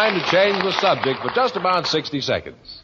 time to change the subject for just about 60 seconds.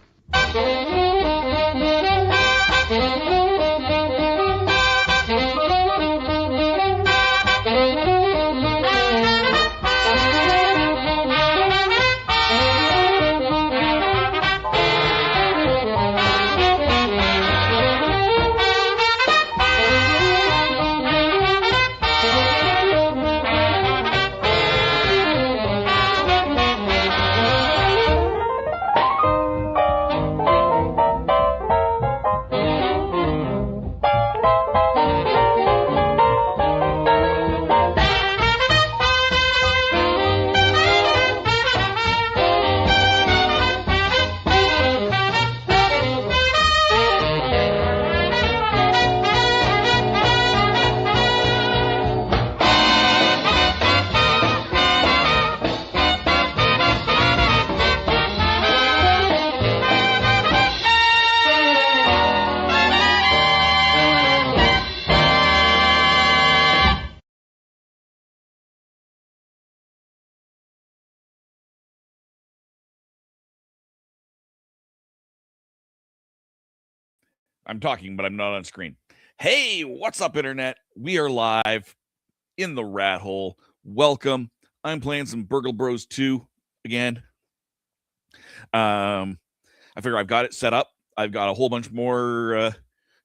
I'm talking, but I'm not on screen. Hey, what's up, Internet? We are live in the rat hole. Welcome. I'm playing some Burgle Bros 2 again. I figure I've got it set up. I've got a whole bunch more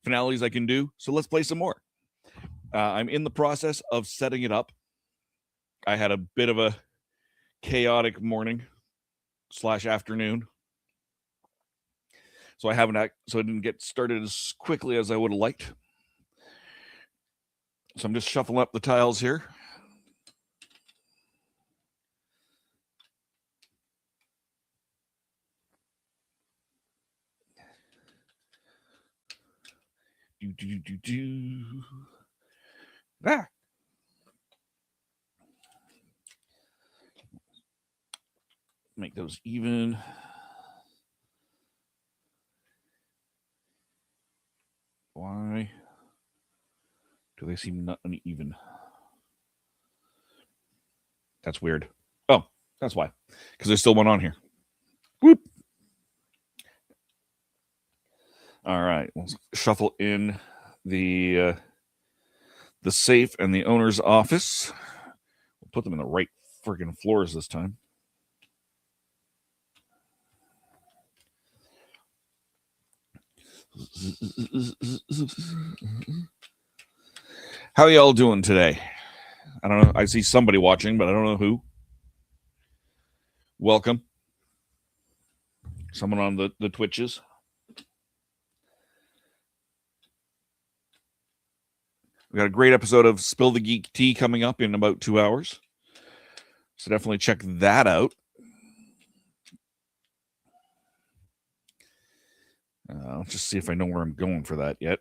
finales I can do, so let's play some more. I'm in the process of setting it up. I had a bit of a chaotic morning / afternoon. So I didn't get started as quickly as I would have liked. So I'm just shuffling up the tiles here. Ah. Make those even. Why do they seem not uneven? That's weird. Oh, that's why. Because there's still one on here. Whoop. All right. We'll shuffle in the safe and the owner's office. We'll put them in the right friggin' floors this time. How y'all doing today? I don't know. I see somebody watching, but I don't know who. Welcome. Someone on the Twitches. We got a great episode of Spill the Geek Tea coming up in about 2 hours. So definitely check that out. I'll just see if I know where I'm going for that yet.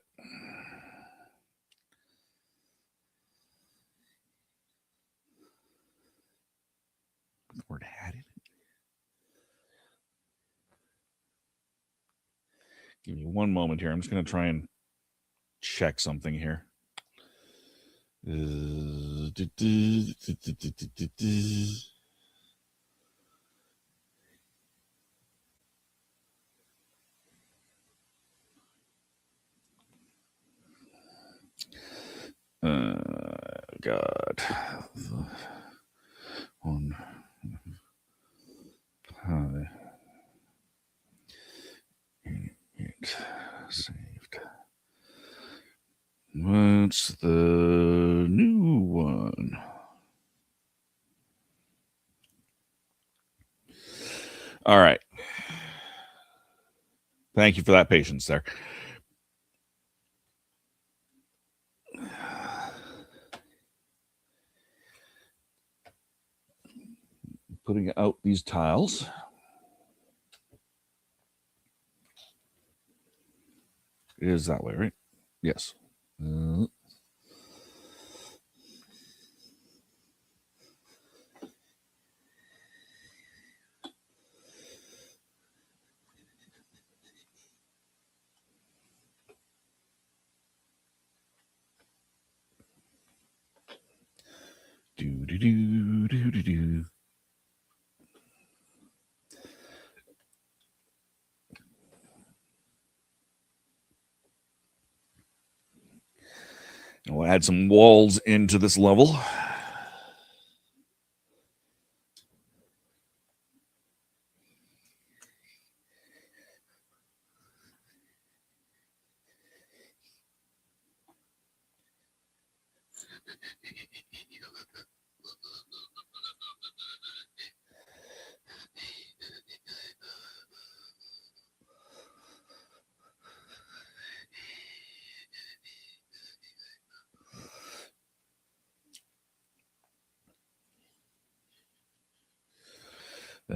The word had it. Give me one moment here. I'm just going to try and check something here. God. One. It saved. What's the new one? All right. Thank you for that patience there. Putting out these tiles. It is that way, right? Yes. Do. We'll add some walls into this level. I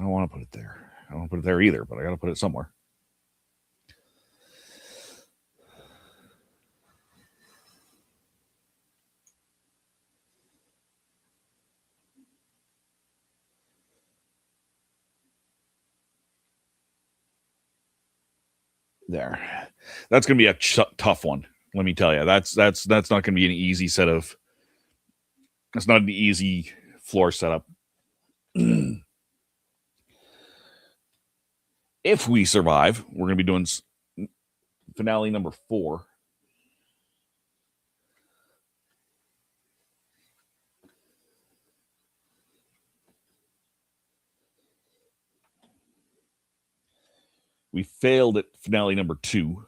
don't want to put it there. I don't want to put it there either, but I got to put it somewhere. There. That's going to be a tough one. Let me tell you. That's not going to be an easy set of. It's not an easy floor setup. If we survive, we're going to be doing finale number 4. We failed at finale number 2.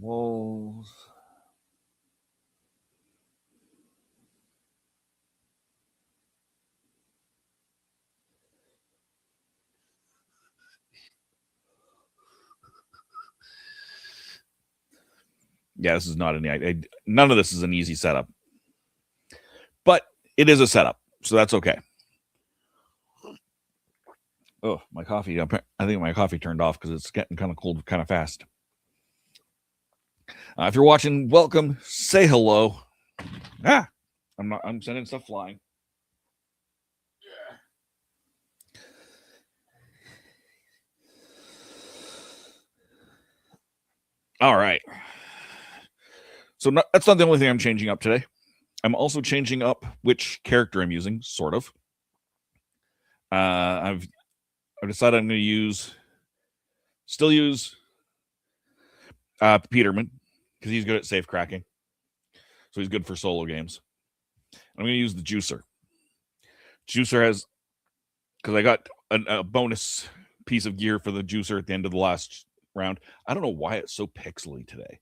Walls. Yeah, this is not none of this is an easy setup. But it is a setup, so that's okay. Oh, my coffee. I think my coffee turned off because it's getting kind of cold kind of fast. If you're watching, welcome. Say hello. I'm sending stuff flying. All right. So that's not the only thing I'm changing up today. I'm also changing up which character I'm using, sort of. I've decided I'm going to still use Peterman because he's good at safe cracking. So he's good for solo games. I'm going to use the Juicer. Juicer has, because I got a bonus piece of gear for the Juicer at the end of the last round. I don't know why it's so pixely today.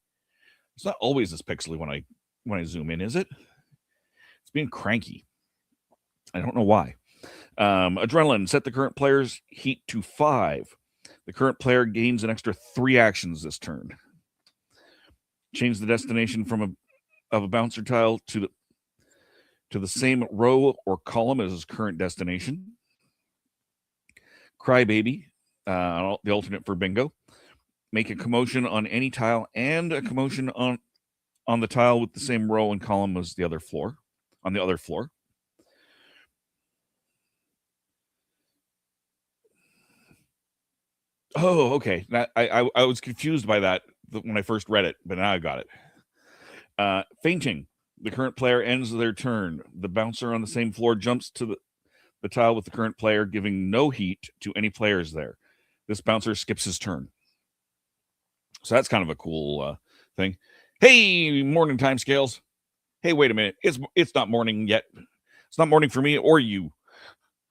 It's not always this pixely when I zoom in, is it? It's being cranky. I don't know why. Adrenaline, set the current player's heat to 5. The current player gains an extra 3 actions this turn. Change the destination of a bouncer tile to the same row or column as his current destination. Crybaby, the alternate for bingo. Make a commotion on any tile and a commotion on the tile with the same row and column as the other floor. On the other floor. Oh, okay. I was confused by that when I first read it, but now I got it. Fainting. The current player ends their turn. The bouncer on the same floor jumps to the tile with the current player, giving no heat to any players there. This bouncer skips his turn. So that's kind of a cool thing. Hey, morning time scales. Hey, wait a minute. It's not morning yet. It's not morning for me or you.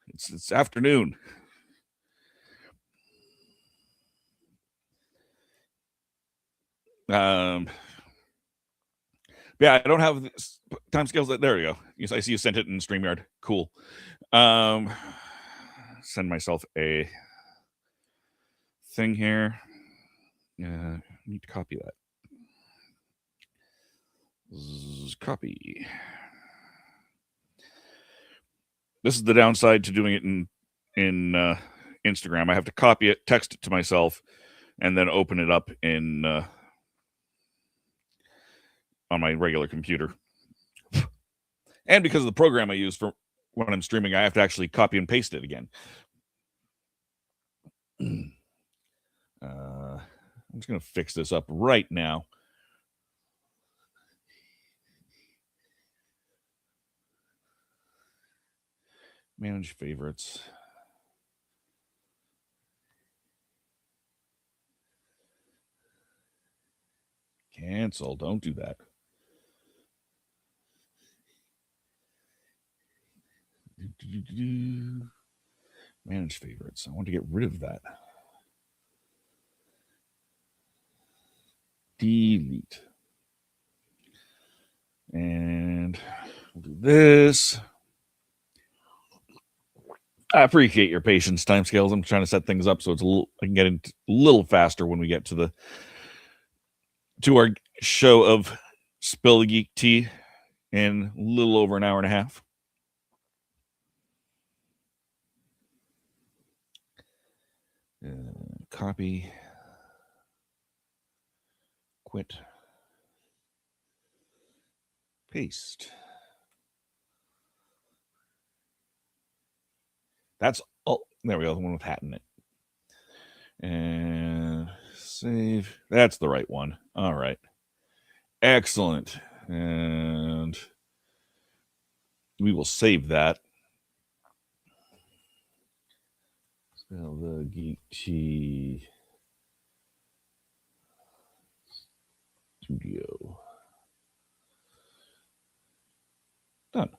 It's afternoon. Yeah, I don't have time scales. There we go. Yes, I see you sent it in StreamYard. Cool. Send myself a thing here. I need to copy that. Copy. This is the downside to doing it in Instagram. I have to copy it, text it to myself, and then open it up in on my regular computer. And because of the program I use for when I'm streaming, I have to actually copy and paste it again. I'm just going to fix this up right now. Manage favorites. Cancel. Don't do that. Manage favorites. I want to get rid of that. Delete. And we'll do this. I appreciate your patience, timescales. I'm trying to set things up so it's I can get a little faster when we get to our show of Spill the Geek Tea in a little over an hour and a half. Copy. Quit. Paste. That's there we go, the one with hat in it. And save. That's the right one. All right. Excellent. And we will save that. Spell the Geek Tea Studio. Done.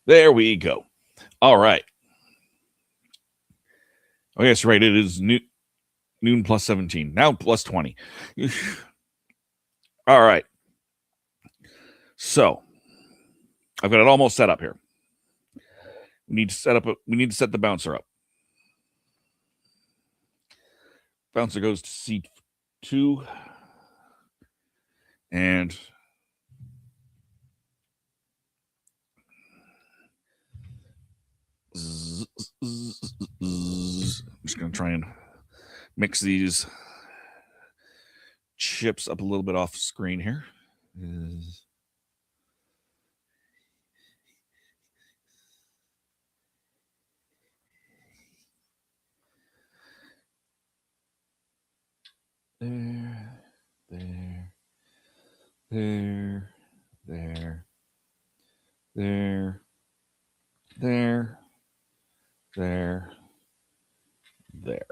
There we go. All right. Oh, yes, right. It is noon plus 17. Now plus 20. All right. So I've got it almost set up here. We need to set the bouncer up. Bouncer goes to C2. And I'm just going to try and mix these chips up a little bit off screen here. There.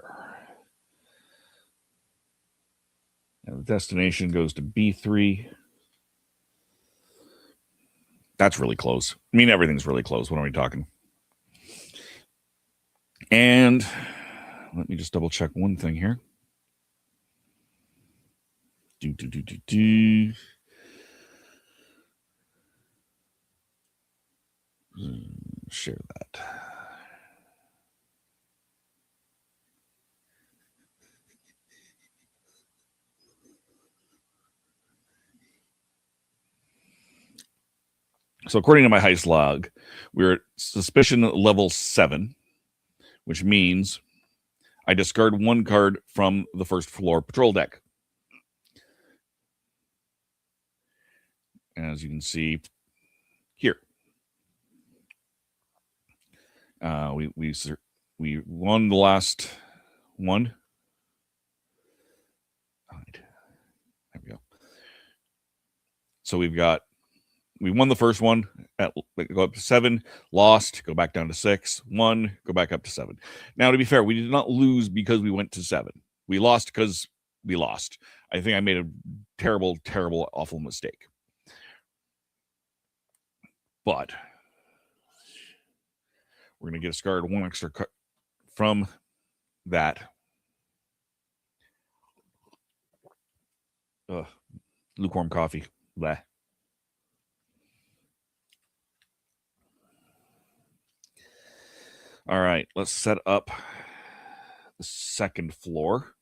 Now the destination goes to B3. That's really close. I mean, everything's really close. What are we talking? And let me just double check one thing here. Share that. So according to my heist log, we're at suspicion level 7, which means I discard one card from the first floor patrol deck. As you can see here. We won the last one. All right. There we go. So we won the first one, go up to 7, lost, go back down to 6, won, go back up to 7. Now, to be fair, we did not lose because we went to 7. We lost because we lost. I think I made a terrible, terrible, awful mistake. But we're going to get discard one extra from that. Lukewarm coffee. Bleh. All right, let's set up the second floor.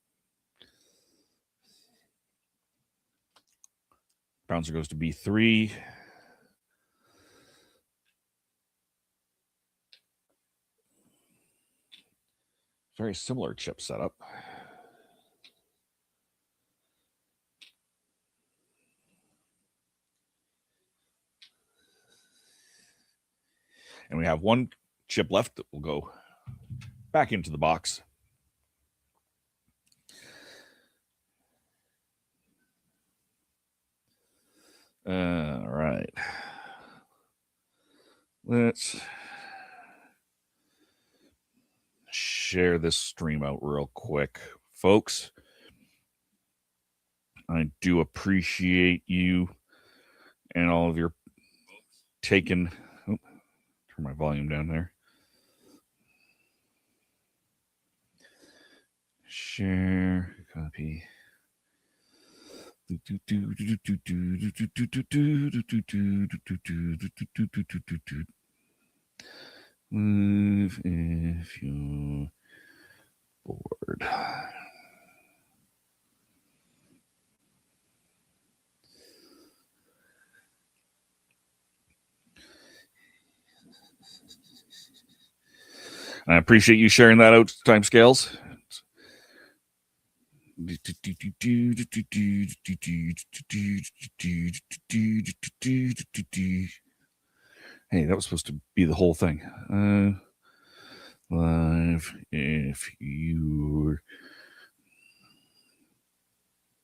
Bouncer goes to B3. Very similar chip setup. And we have one chip left that will go back into the box. All right. Let's share this stream out real quick, folks. I do appreciate you and all of your taking. Oh, turn my volume down there. Share, copy. Move if you're bored. I appreciate you sharing that out, Timescales. Hey, that was supposed to be the whole thing. Live if you're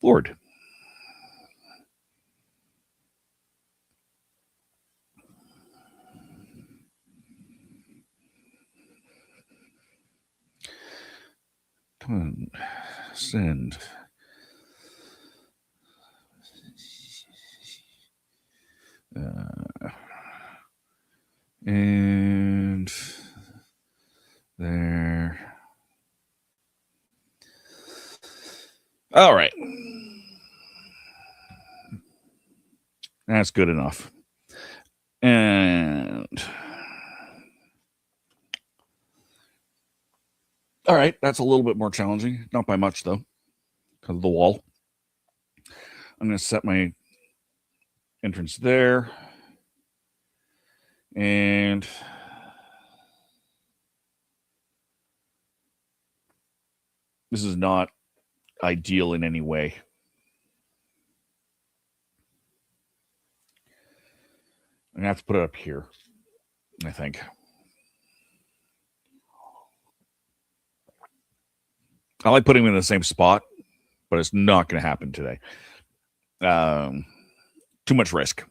bored. Come on, send. And there. All right. That's good enough. And all right, that's a little bit more challenging. Not by much, though, because of the wall. I'm going to set my entrance there. And this is not ideal in any way. I'm going to have to put it up here, I think. I like putting them in the same spot, but it's not going to happen today. Too much risk.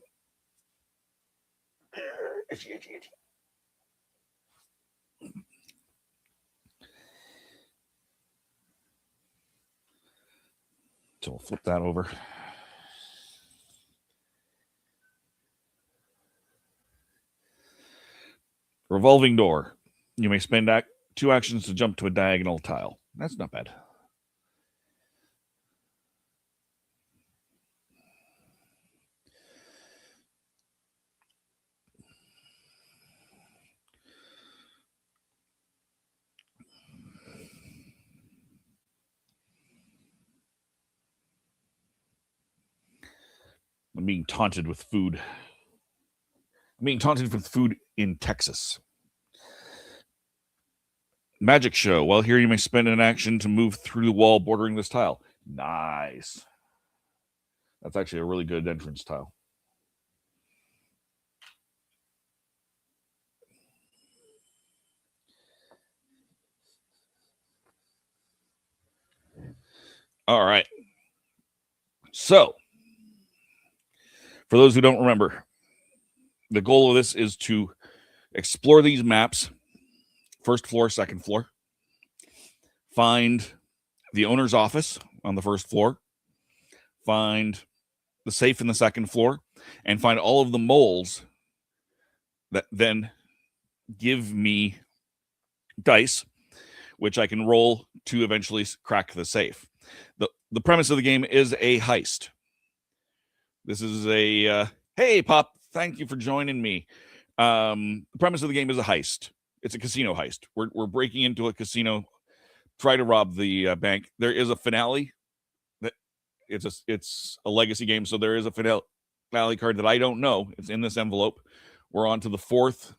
So we'll flip that over. Revolving door. You may spend 2 actions to jump to a diagonal tile. That's not bad. I'm being taunted with food. I'm being taunted with food in Texas. Magic show. While here, you may spend an action to move through the wall bordering this tile. Nice. That's actually a really good entrance tile. All right. So, for those who don't remember, the goal of this is to explore these maps, first floor, second floor, find the owner's office on the first floor, find the safe in the second floor, and find all of the moles that then give me dice, which I can roll to eventually crack the safe. The premise of the game is a heist. This is a, hey, Pop, thank you for joining me. The premise of the game is a heist. It's a casino heist. We're breaking into a casino, try to rob the bank. There is a finale. It's a legacy game, so there is a finale card that I don't know. It's in this envelope. We're on to the fourth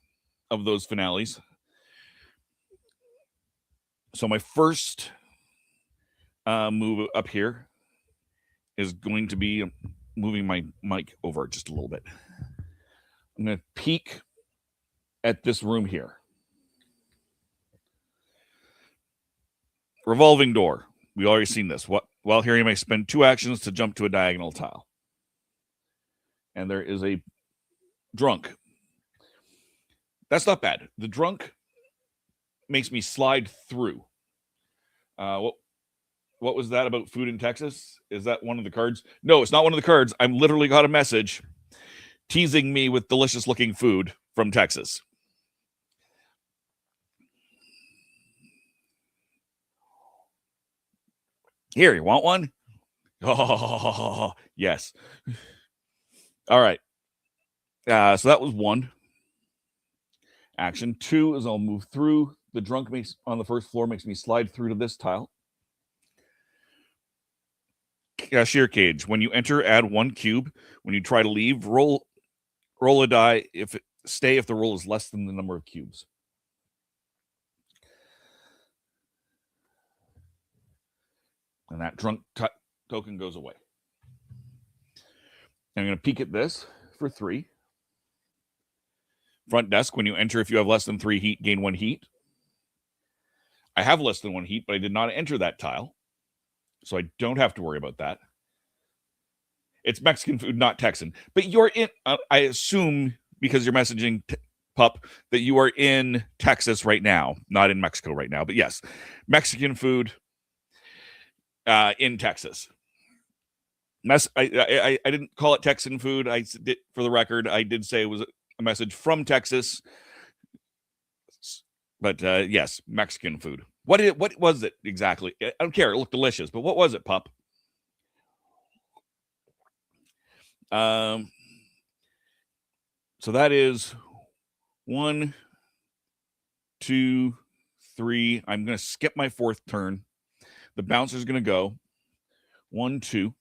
of those finales. So my first move up here is going to be moving my mic over just a little bit. I'm going to peek at this room here. Revolving door. We already seen this. While here, you may spend 2 actions to jump to a diagonal tile. And there is a drunk. That's not bad. The drunk makes me slide through. What was that about food in Texas? Is that one of the cards? No, it's not one of the cards. I'm literally got a message teasing me with delicious looking food from Texas. Here, you want one? Oh, yes. All right. So that was 1 action. 2 is I'll move through. The drunk on the first floor makes me slide through to this tile. Cashier cage. When you enter, add 1 cube. When you try to leave, roll a die. Stay if the roll is less than the number of cubes. And that drunk token goes away. I'm going to peek at this for 3. Front desk. When you enter, if you have less than 3 heat, gain 1 heat. I have less than 1 heat, but I did not enter that tile. So I don't have to worry about that. It's Mexican food, not Texan. But you're in, I assume, because you're messaging Pup, that you are in Texas right now, not in Mexico right now. But yes, Mexican food in Texas. I didn't call it Texan food. I did, for the record, I did say it was a message from Texas. But yes, Mexican food. What was it exactly? I don't care. It looked delicious. But what was it, Pup? So that is 1, 2, 3. I'm going to skip my 4th turn. The bouncer's going to go 1, 2.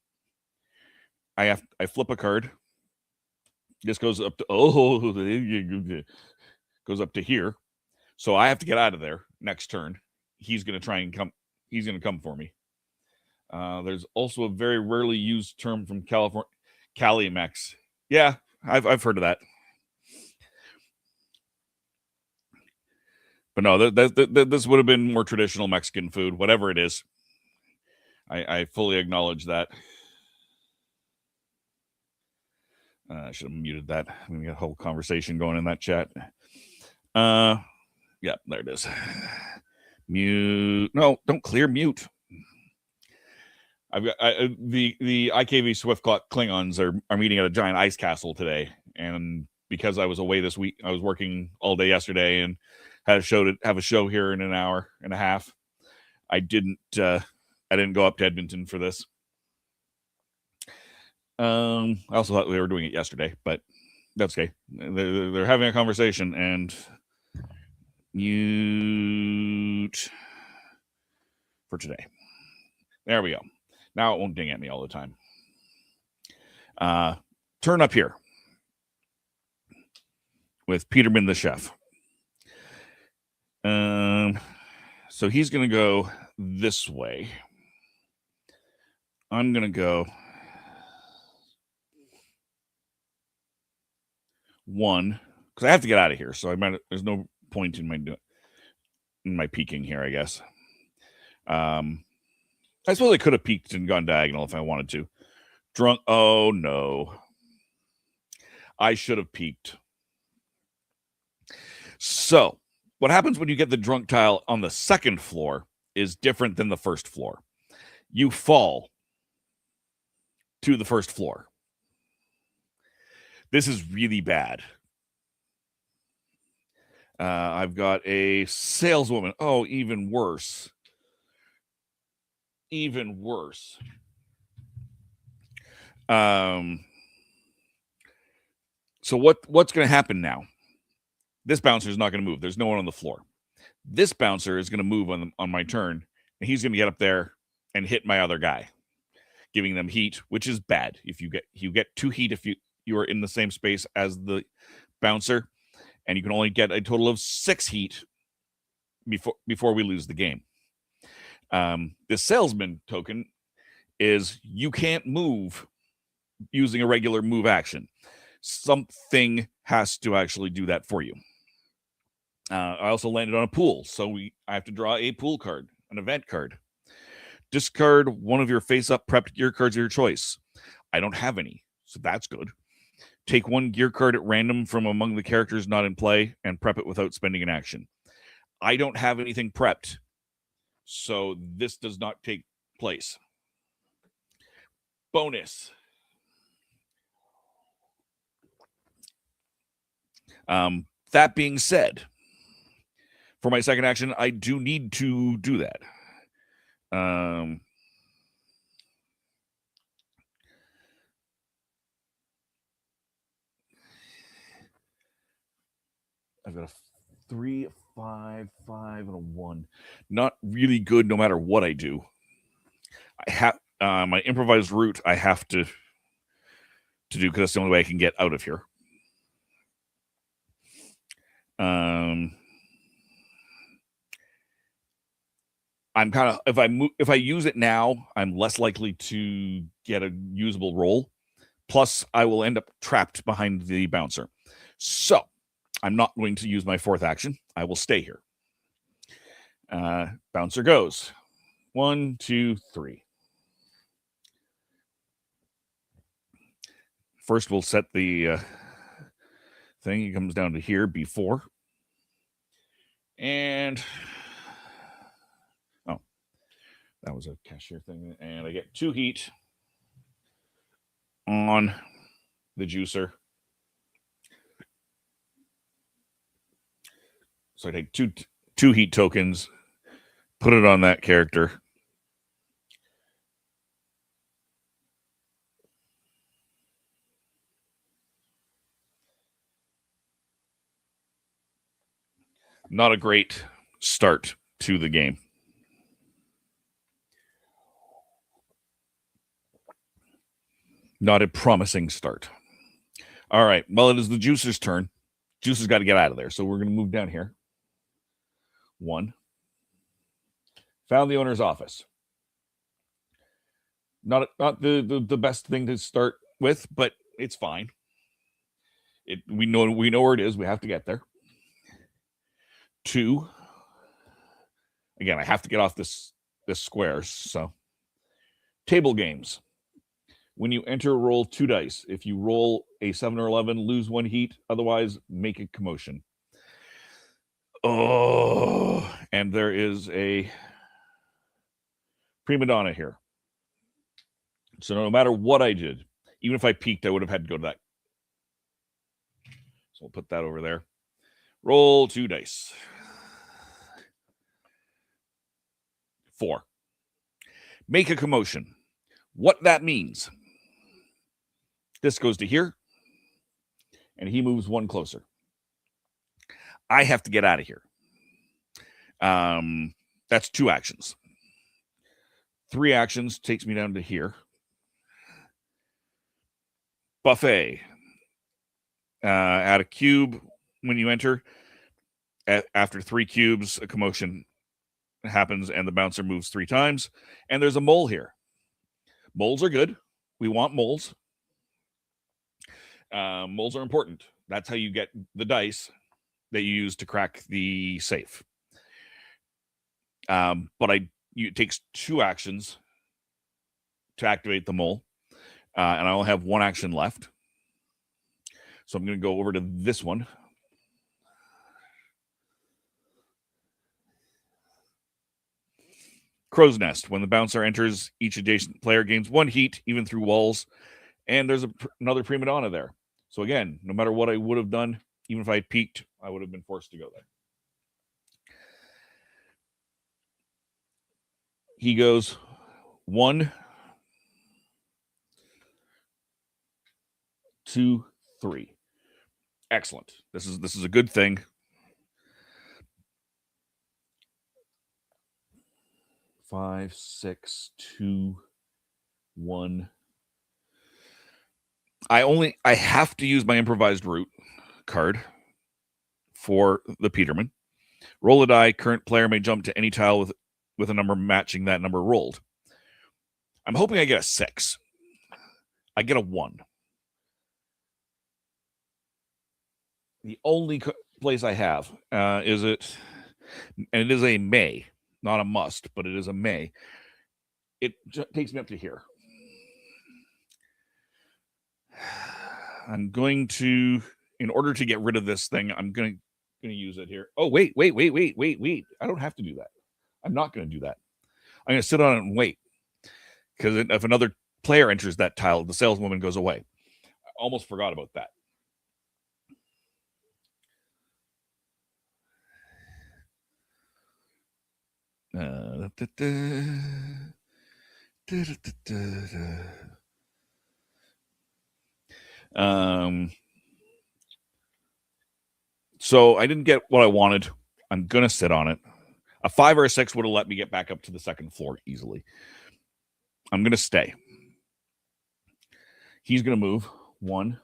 I flip a card. This goes up to goes up to here. So I have to get out of there next turn. He's going to try and come. He's going to come for me. There's also a very rarely used term from California, Cali-Mex. Yeah, I've heard of that. But no, this would have been more traditional Mexican food, whatever it is. I fully acknowledge that. I should have muted that. We got a whole conversation going in that chat. Yeah, there it is. Mute. No, don't clear mute. I've got the IKV Swift Clock Klingons are meeting at a giant ice castle today, and because I was away this week, I was working all day yesterday and had a show to have a show here in an hour and a half. I didn't go up to Edmonton for this. I also thought we were doing it yesterday, but that's okay. They're having a conversation, and mute for today. There we go. Now it won't ding at me all the time. Turn up here with Peterman the chef. So he's going to go this way. I'm going to go 1 because I have to get out of here. So there's no point in my peeking here, I guess. I suppose I could have peeked and gone diagonal if I wanted to. Drunk. Oh, no. I should have peeked. So what happens when you get the drunk tile on the second floor is different than the first floor. You fall to the first floor. This is really bad. I've got a saleswoman. Oh, even worse. Even worse. So what's going to happen now? This bouncer is not going to move. There's no one on the floor. This bouncer is going to move on my turn, and he's going to get up there and hit my other guy, giving them heat, which is bad. If you get 2 heat, if you you are in the same space as the bouncer, and you can only get a total of 6 heat before we lose the game. This salesman token is you can't move using a regular move action. Something has to actually do that for you. I also landed on a pool, so I have to draw a pool card, an event card. Discard one of your face-up prepped gear cards of your choice. I don't have any, so that's good. Take one gear card at random from among the characters not in play and prep it without spending an action. I don't have anything prepped, so this does not take place. Bonus. That being said, for my second action, I do need to do that. I've got a 3, 5, 5, and a 1. Not really good no matter what I do. I have my improvised route I have to do because that's the only way I can get out of here. I'm kind of if I use it now, I'm less likely to get a usable roll. Plus, I will end up trapped behind the bouncer. So, I'm not going to use my fourth action. I will stay here. Bouncer goes. 1, 2, 3. First, we'll set the thing. It comes down to here, B4. And that was a cashier thing. And I get 2 heat on the juicer. So I take two heat tokens, put it on that character. Not a great start to the game. Not a promising start. All right. Well, it is the juicer's turn. Juicer's got to get out of there. So we're going to move down here. 1. Found the owner's office. Not the best thing to start with, but it's fine. We know where it is. We have to get there. 2. Again, I have to get off this square. So table games. When you enter, roll 2 dice. If you roll a 7 or 11, lose 1 heat. Otherwise, make a commotion. Oh, and there is a prima donna here. So no matter what I did, even if I peeked, I would have had to go to that. So we'll put that over there. Roll 2 dice. 4. Make a commotion. What that means. This goes to here, and he moves 1 closer. I have to get out of here. That's 2 actions. 3 actions takes me down to here. Buffet. Add a cube when you enter. After 3 cubes, a commotion happens, and the bouncer moves 3 times. And there's a mole here. Moles are good. We want moles. Moles are important. That's how you get the dice that you use to crack the safe. But it takes 2 actions to activate the mole, and I only have 1 action left. So I'm going to go over to this one. Crow's Nest. When the bouncer enters, each adjacent player gains 1 heat, even through walls. And there's another prima donna there. So again, no matter what I would have done, even if I had peeked, I would have been forced to go there. He goes 1, 2, 3. Excellent. This is a good thing. 5, 6, 2, 1. I have to use my improvised route card for the Peterman. Roll a die. Current player may jump to any tile with a number matching that number rolled. I'm hoping I get a 6. I get a 1. The only place I have is it, and it is a may, not a must, but it is a may. It takes me up to here. I'm going to, in order to get rid of this thing, I'm going to use it here. Oh, wait. I don't have to do that. I'm not going to do that. I'm going to sit on it and wait. Because if another player enters that tile, the saleswoman goes away. I almost forgot about that. So I didn't get what I wanted. I'm going to sit on it. A 5 or a 6 would have let me get back up to the second floor easily. I'm going to stay. He's going to move. 1,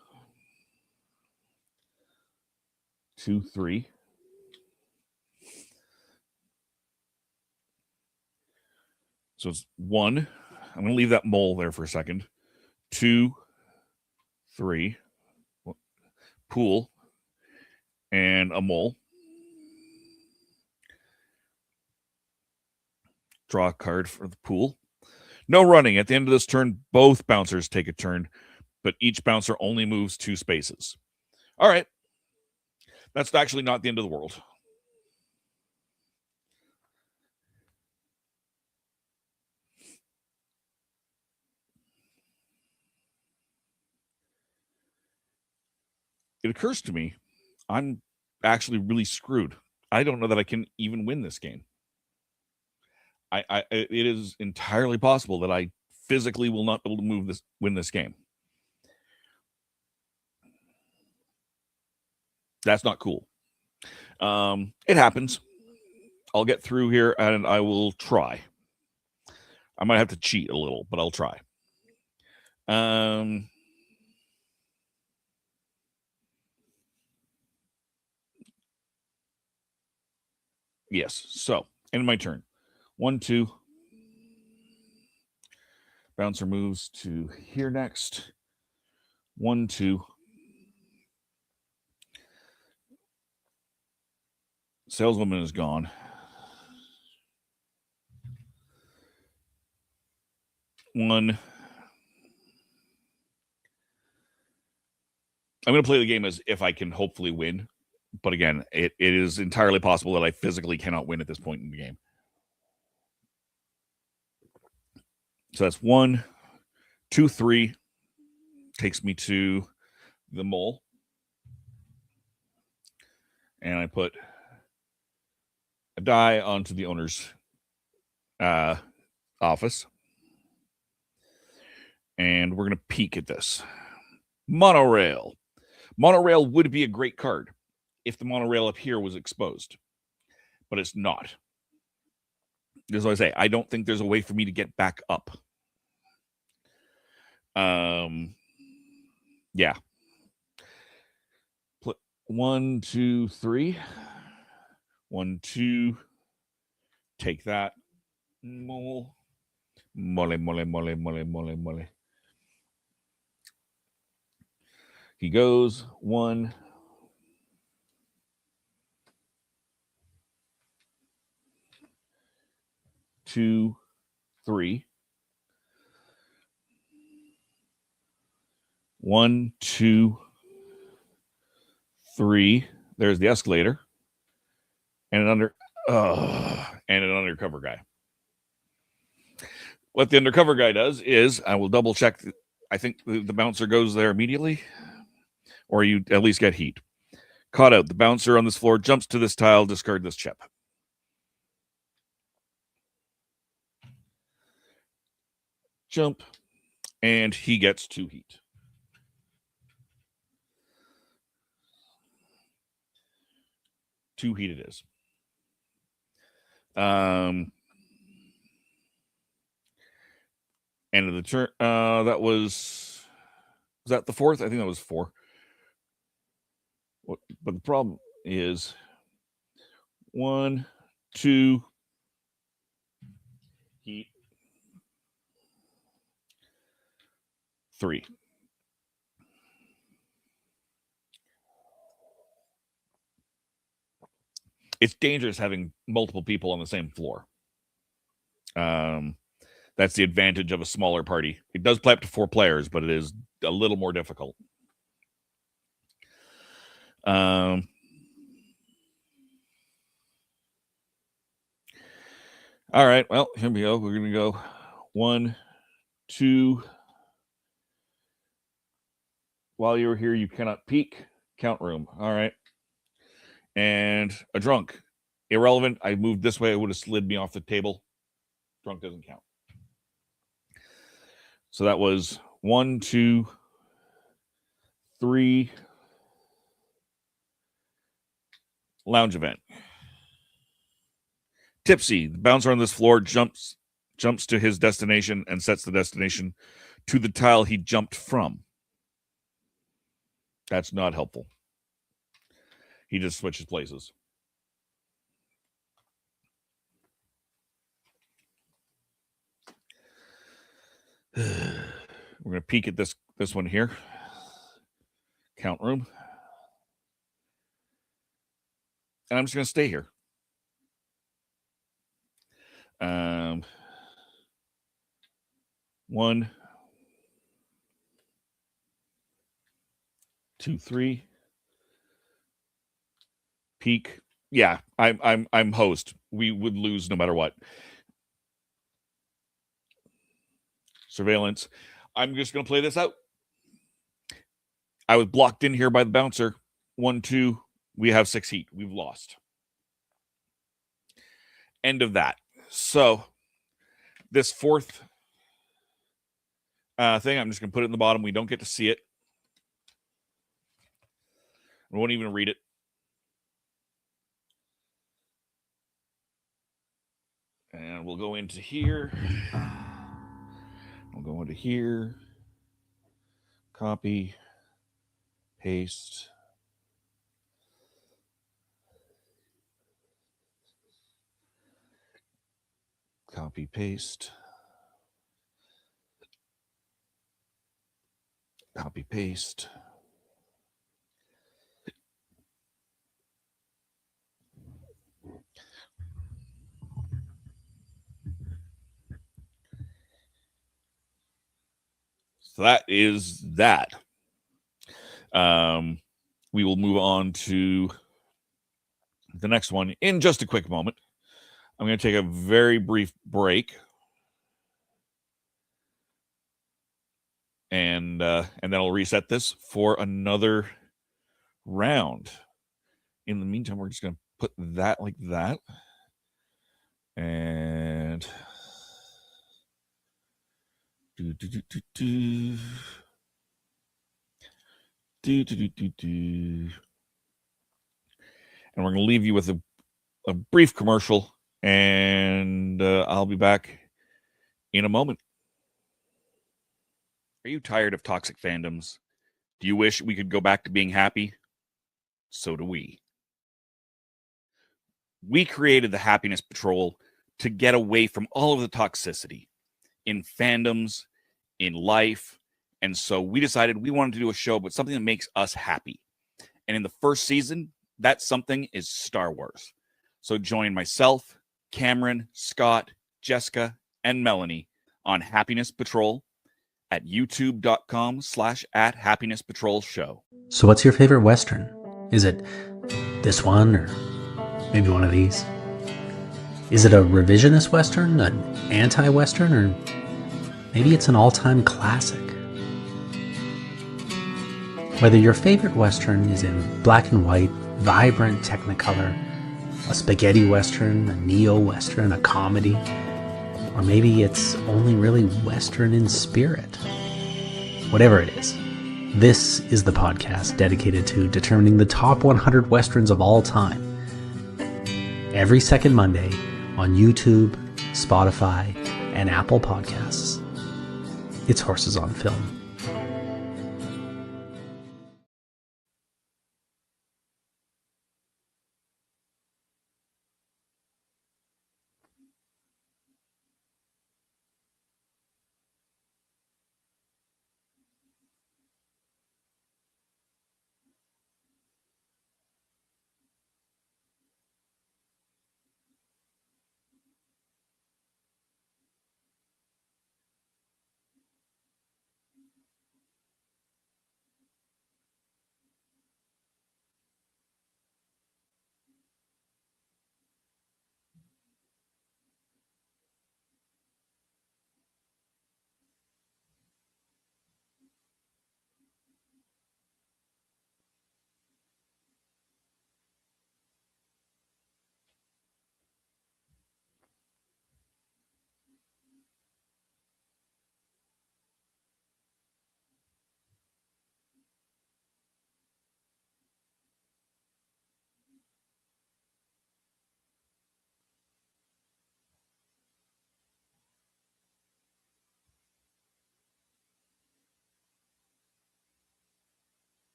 2, 3. So it's 1. I'm going to leave that mole there for a second. 2, 3. Pool. And a mole. Draw a card for the pool. No running. At the end of this turn, both bouncers take a turn, but each bouncer only moves 2 spaces. All right. That's actually not the end of the world. It occurs to me, I'm actually really screwed. I don't know that I can even win this game. It is entirely possible that I physically will not be able to win this game. That's not cool. It happens. I'll get through here and I will try. I might have to cheat a little, but I'll try. Yes. So, end of my turn. 1, 2. Bouncer moves to here next. 1, 2. Saleswoman is gone. 1. I'm going to play the game as if I can hopefully win. But again, it is entirely possible that I physically cannot win at this point in the game. So that's 1, 2, 3. Takes me to the mole. And I put a die onto the owner's office. And we're going to peek at this. Monorail. Monorail would be a great card if the monorail up here was exposed. But it's not. As I say, I don't think there's a way for me to get back up. Yeah. 1, 2, 3. 1, 2. Take that. Mole. Mole. He goes 1. 2, 3. 1, 2, 3. There's the escalator. And an undercover guy. What the undercover guy does is, I will double check. I think the bouncer goes there immediately, or you at least get heat. Caught out. The bouncer on this floor jumps to this tile, discard this chip. Jump, and he gets 2 heat. Two heat it is. End of the turn. That was Was that the fourth? I think that was 4. But the problem is 1, 2, heat, 3. It's dangerous having multiple people on the same floor. That's the advantage of a smaller party. It does play up to 4 players, but it is a little more difficult. All right, well, here we go. We're going to go 1, 2. While you're here, you cannot peek. Count room. All right. And a drunk. Irrelevant. I moved this way. It would have slid me off the table. Drunk doesn't count. So that was 1, 2, 3. Lounge event. Tipsy. The bouncer on this floor jumps to his destination and sets the destination to the tile he jumped from. That's not helpful. He just switches places. We're going to peek at this one here. Count room. And I'm just going to stay here. 1, 2, 3. Peak. Yeah, I'm host. We would lose no matter what. Surveillance. I'm just going to play this out. I was blocked in here by the bouncer. 1, 2. We have 6 heat. We've lost. End of that. So this fourth thing, I'm just going to put it in the bottom. We don't get to see it. We won't even read it. And we'll go into here. We'll go into here. Copy. Paste. Copy, paste. Copy, paste. So that is that. We will move on to the next one in just a quick moment. I'm going to take a very brief break. And then I'll reset this for another round. In the meantime, we're just going to put that like that. And and we're going to leave you with a brief commercial, and I'll be back in a moment. Are you tired of toxic fandoms? Do you wish we could go back to being happy? So do we. We created the Happiness Patrol to get away from all of the toxicity in fandoms, in life, and so we decided we wanted to do a show about something that makes us happy. And in the first season, that something is Star Wars. So join myself, Cameron, Scott, Jessica, and Melanie on Happiness Patrol at youtube.com/@happinesspatrolshow. So what's your favorite Western? Is it this one or maybe one of these? Is it a revisionist Western, an anti-Western, or maybe it's an all-time classic? Whether your favorite Western is in black and white, vibrant Technicolor, a spaghetti Western, a neo-Western, a comedy, or maybe it's only really Western in spirit. Whatever it is, this is the podcast dedicated to determining the top 100 Westerns of all time. Every second Monday on YouTube, Spotify, and Apple Podcasts. It's Horses on Film.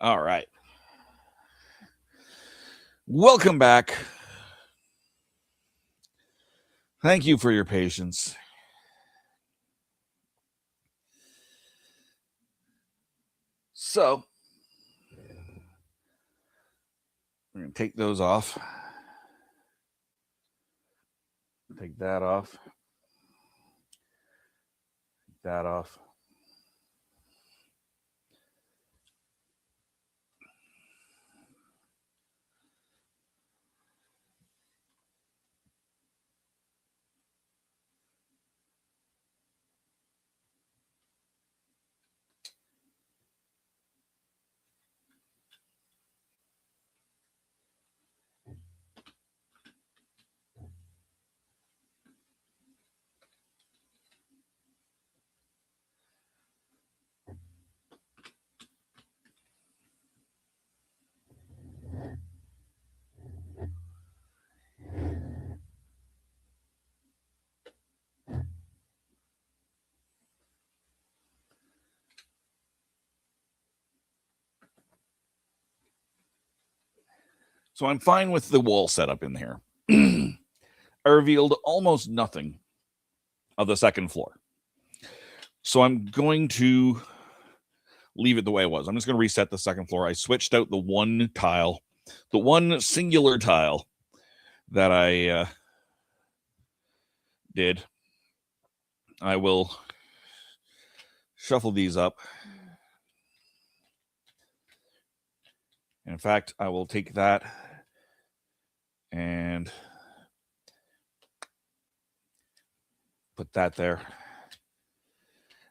All right. Welcome back. Thank you for your patience. So, we're going to take those off. Take that off. Take that off. So I'm fine with the wall setup in here. I revealed almost nothing of the second floor. So I'm going to leave it the way it was. I'm just going to reset the second floor. I switched out the one tile, the one singular tile that I did. I will shuffle these up. In fact, I will take that and put that there.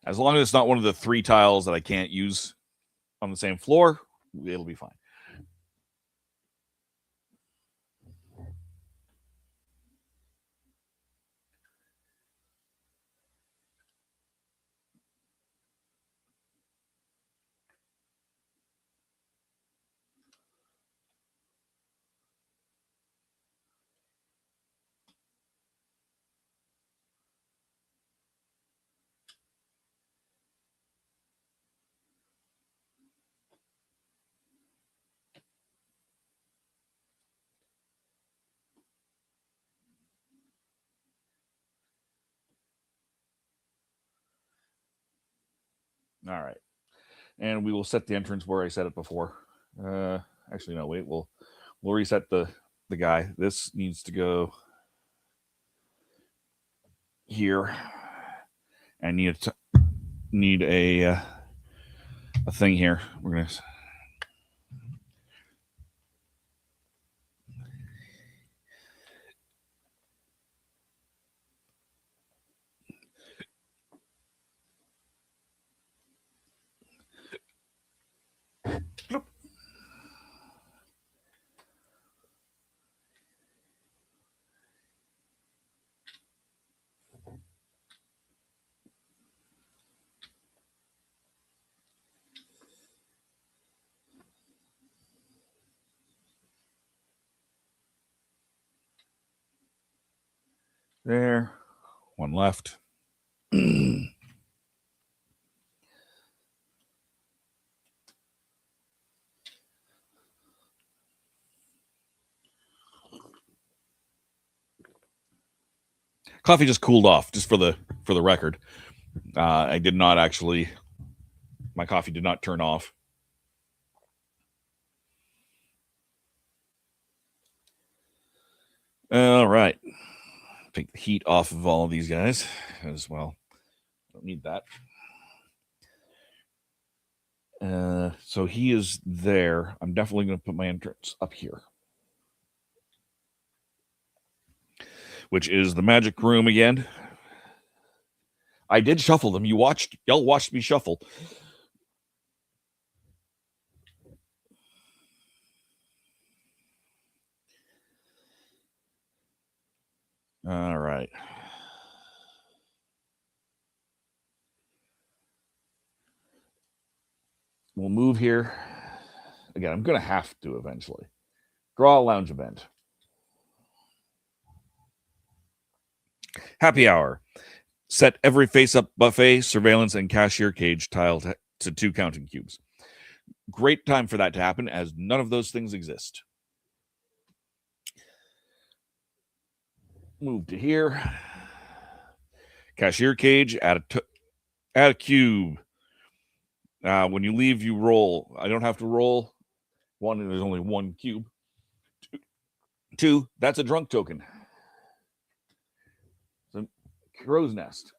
As long as it's not one of the three tiles that I can't use on the same floor, it'll be fine. All right. And we will set the entrance where I set it before. Actually, no, wait. We'll reset the guy. This needs to go here. I need a thing here. We're gonna. There, one left. Coffee just cooled off, just for the record. I did not actually. My coffee did not turn off. All right. Take the heat off of all of these guys as well. Don't need that. So he is there. I'm definitely going to put my entrance up here, which is the magic room again. I did shuffle them. Y'all watched me shuffle. All right. We'll move here. Again, I'm going to have to eventually. Draw a lounge event. Happy hour. Set every face-up buffet, surveillance, and cashier cage tile to 2 counting cubes. Great time for that to happen, as none of those things exist. Move to here. Cashier cage, add a cube. When you leave, you roll. I don't have to roll. One, there's only one cube. Two, that's a drunk token. It's a crow's nest.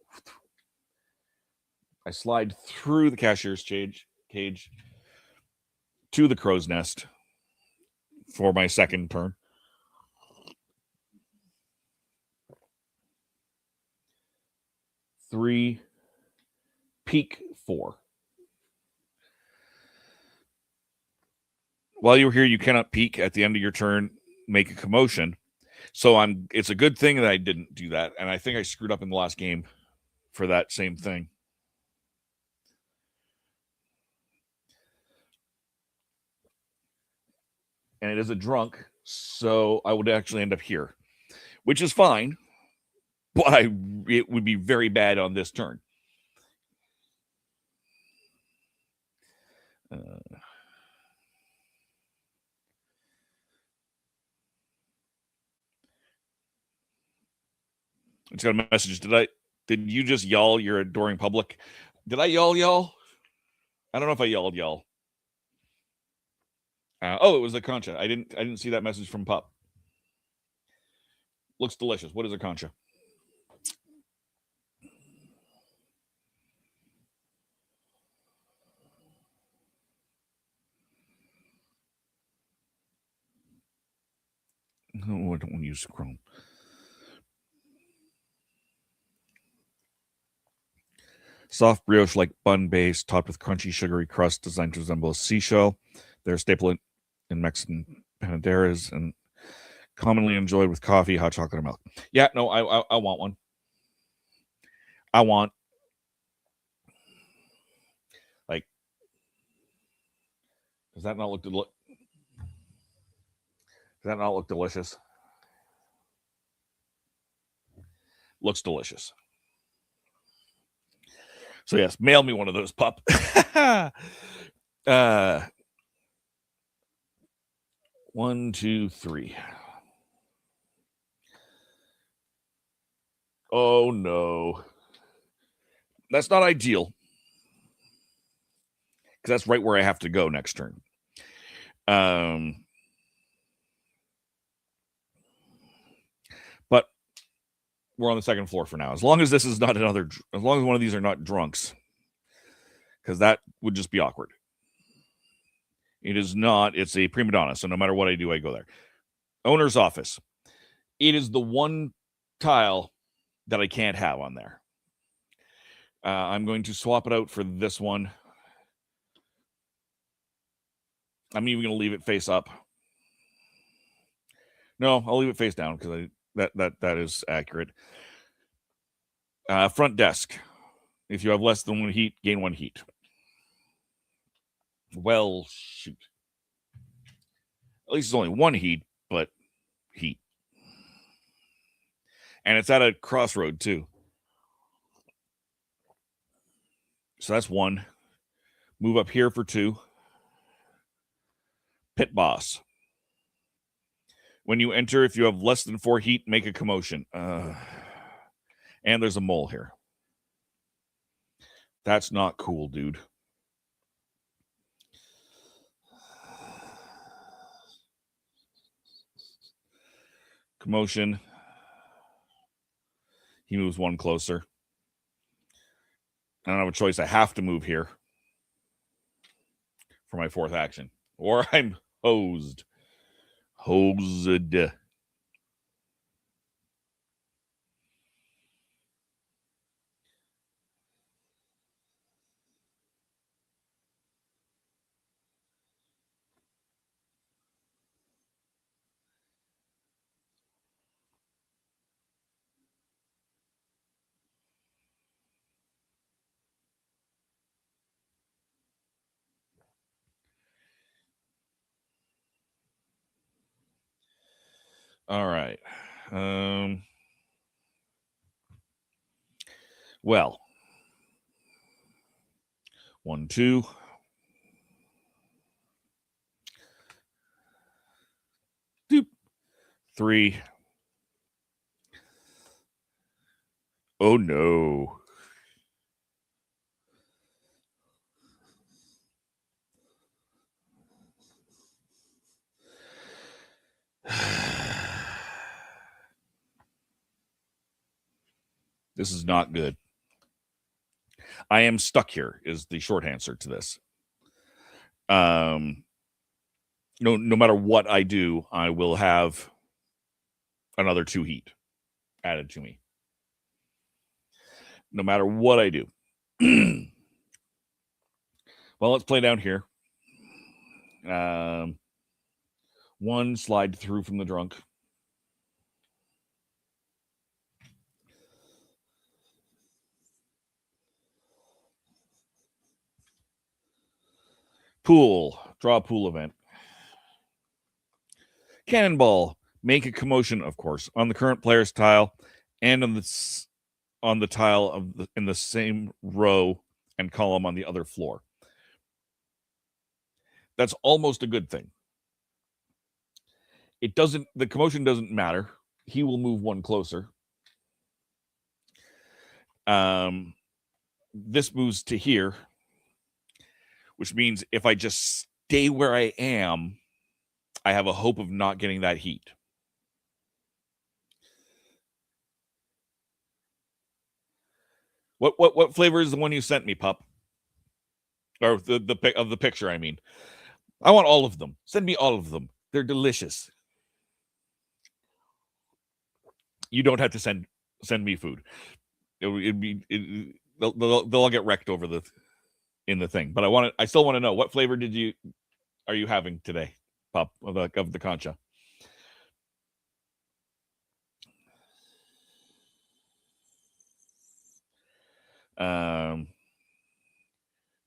I slide through the cashier's cage to the crow's nest for my second turn. Three, peak 4. While you're here, you cannot peek at the end of your turn, make a commotion. So it's a good thing that I didn't do that. And I think I screwed up in the last game for that same thing. And it is a drunk, so I would actually end up here, which is fine, but it would be very bad on this turn. It's got a message. Did you just y'all your adoring public? Did I y'all? I don't know if I yelled y'all. It was a concha. I didn't see that message from Pup. Looks delicious. What is a concha? No, I don't want to use Chrome. Soft brioche like bun base, topped with crunchy, sugary crust designed to resemble a seashell. They're a staple in Mexican panaderas and commonly enjoyed with coffee, hot chocolate, and milk. Yeah, no, I want one. I want, like, does that not look delicious? Looks delicious. So yes, mail me one of those, Pup. 1, 2, 3. Oh no, that's not ideal, because that's right where I have to go next turn. But we're on the second floor for now. As long as this is not as long as one of these are not drunks, because that would just be awkward. It is not. It's a prima donna. So no matter what I do, I go there. Owner's office. It is the one tile that I can't have on there. I'm going to swap it out for this one. I'm even going to leave it face up. No, I'll leave it face down because that is accurate. Front desk. If you have less than 1 heat, gain 1 heat. Well, shoot. At least it's only 1 heat, but heat. And it's at a crossroad, too. So that's 1. Move up here for 2. Pit boss. When you enter, if you have less than 4 heat, make a commotion. And there's a mole here. That's not cool, dude. Commotion. He moves 1 closer. I don't have a choice. I have to move here for my 4th action, or I'm hosed. Hosed. All right. Well, 1, 2. 3. Oh no. This is not good. I am stuck here is the short answer to this. No matter what I do, I will have another 2 heat added to me. No matter what I do. Well, let's play down here. 1 slide through from the drunk. Pool. Draw a pool event. Cannonball. Make a commotion, of course, on the current player's tile and on the tile in the same row and column on the other floor. That's almost a good thing. The commotion doesn't matter. He will move 1 closer. This moves to here, which means if I just stay where I am, I have a hope of not getting that heat. What flavor is the one you sent me, pup? Or the picture, I mean. I want all of them. Send me all of them. They're delicious. You don't have to send me food. They'll all get wrecked over in the thing. But I still want to know, what flavor are you having today, pup, of the concha?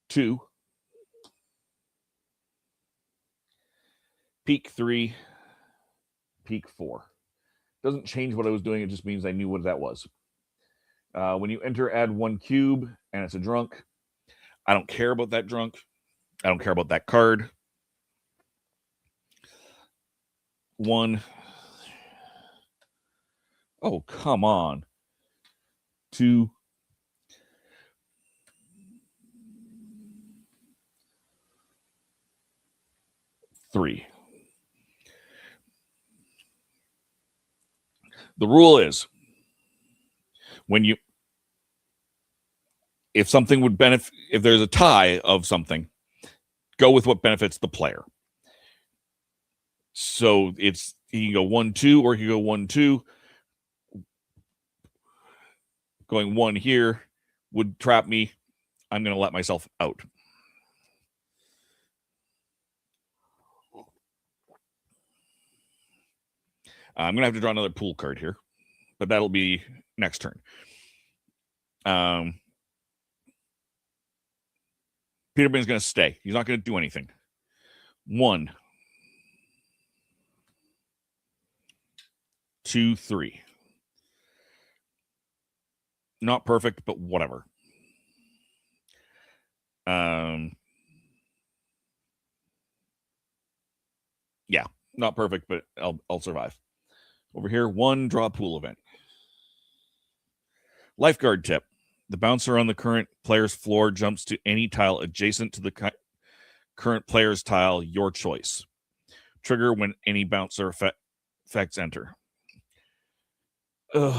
Two. Peak 3. Peak 4. Doesn't change what I was doing. It just means I knew what that was. When you enter, add 1 cube, and it's a drunk. I don't care about that drunk. I don't care about that card. 1. Oh, come on. 2. 3. The rule is, if something would benefit, if there's a tie of something, go with what benefits the player. So he can go 1-2, or he can go 1-2. Going 1 here would trap me. I'm going to let myself out. I'm going to have to draw another pool card here, but that'll be next turn. Peterman's going to stay. He's not going to do anything. 1, 2, 3. Not perfect, but whatever. Yeah, not perfect, but I'll survive. Over here, 1, draw pool event. Lifeguard tip. The bouncer on the current player's floor jumps to any tile adjacent to the current player's tile, your choice. Trigger when any bouncer effects enter. I'm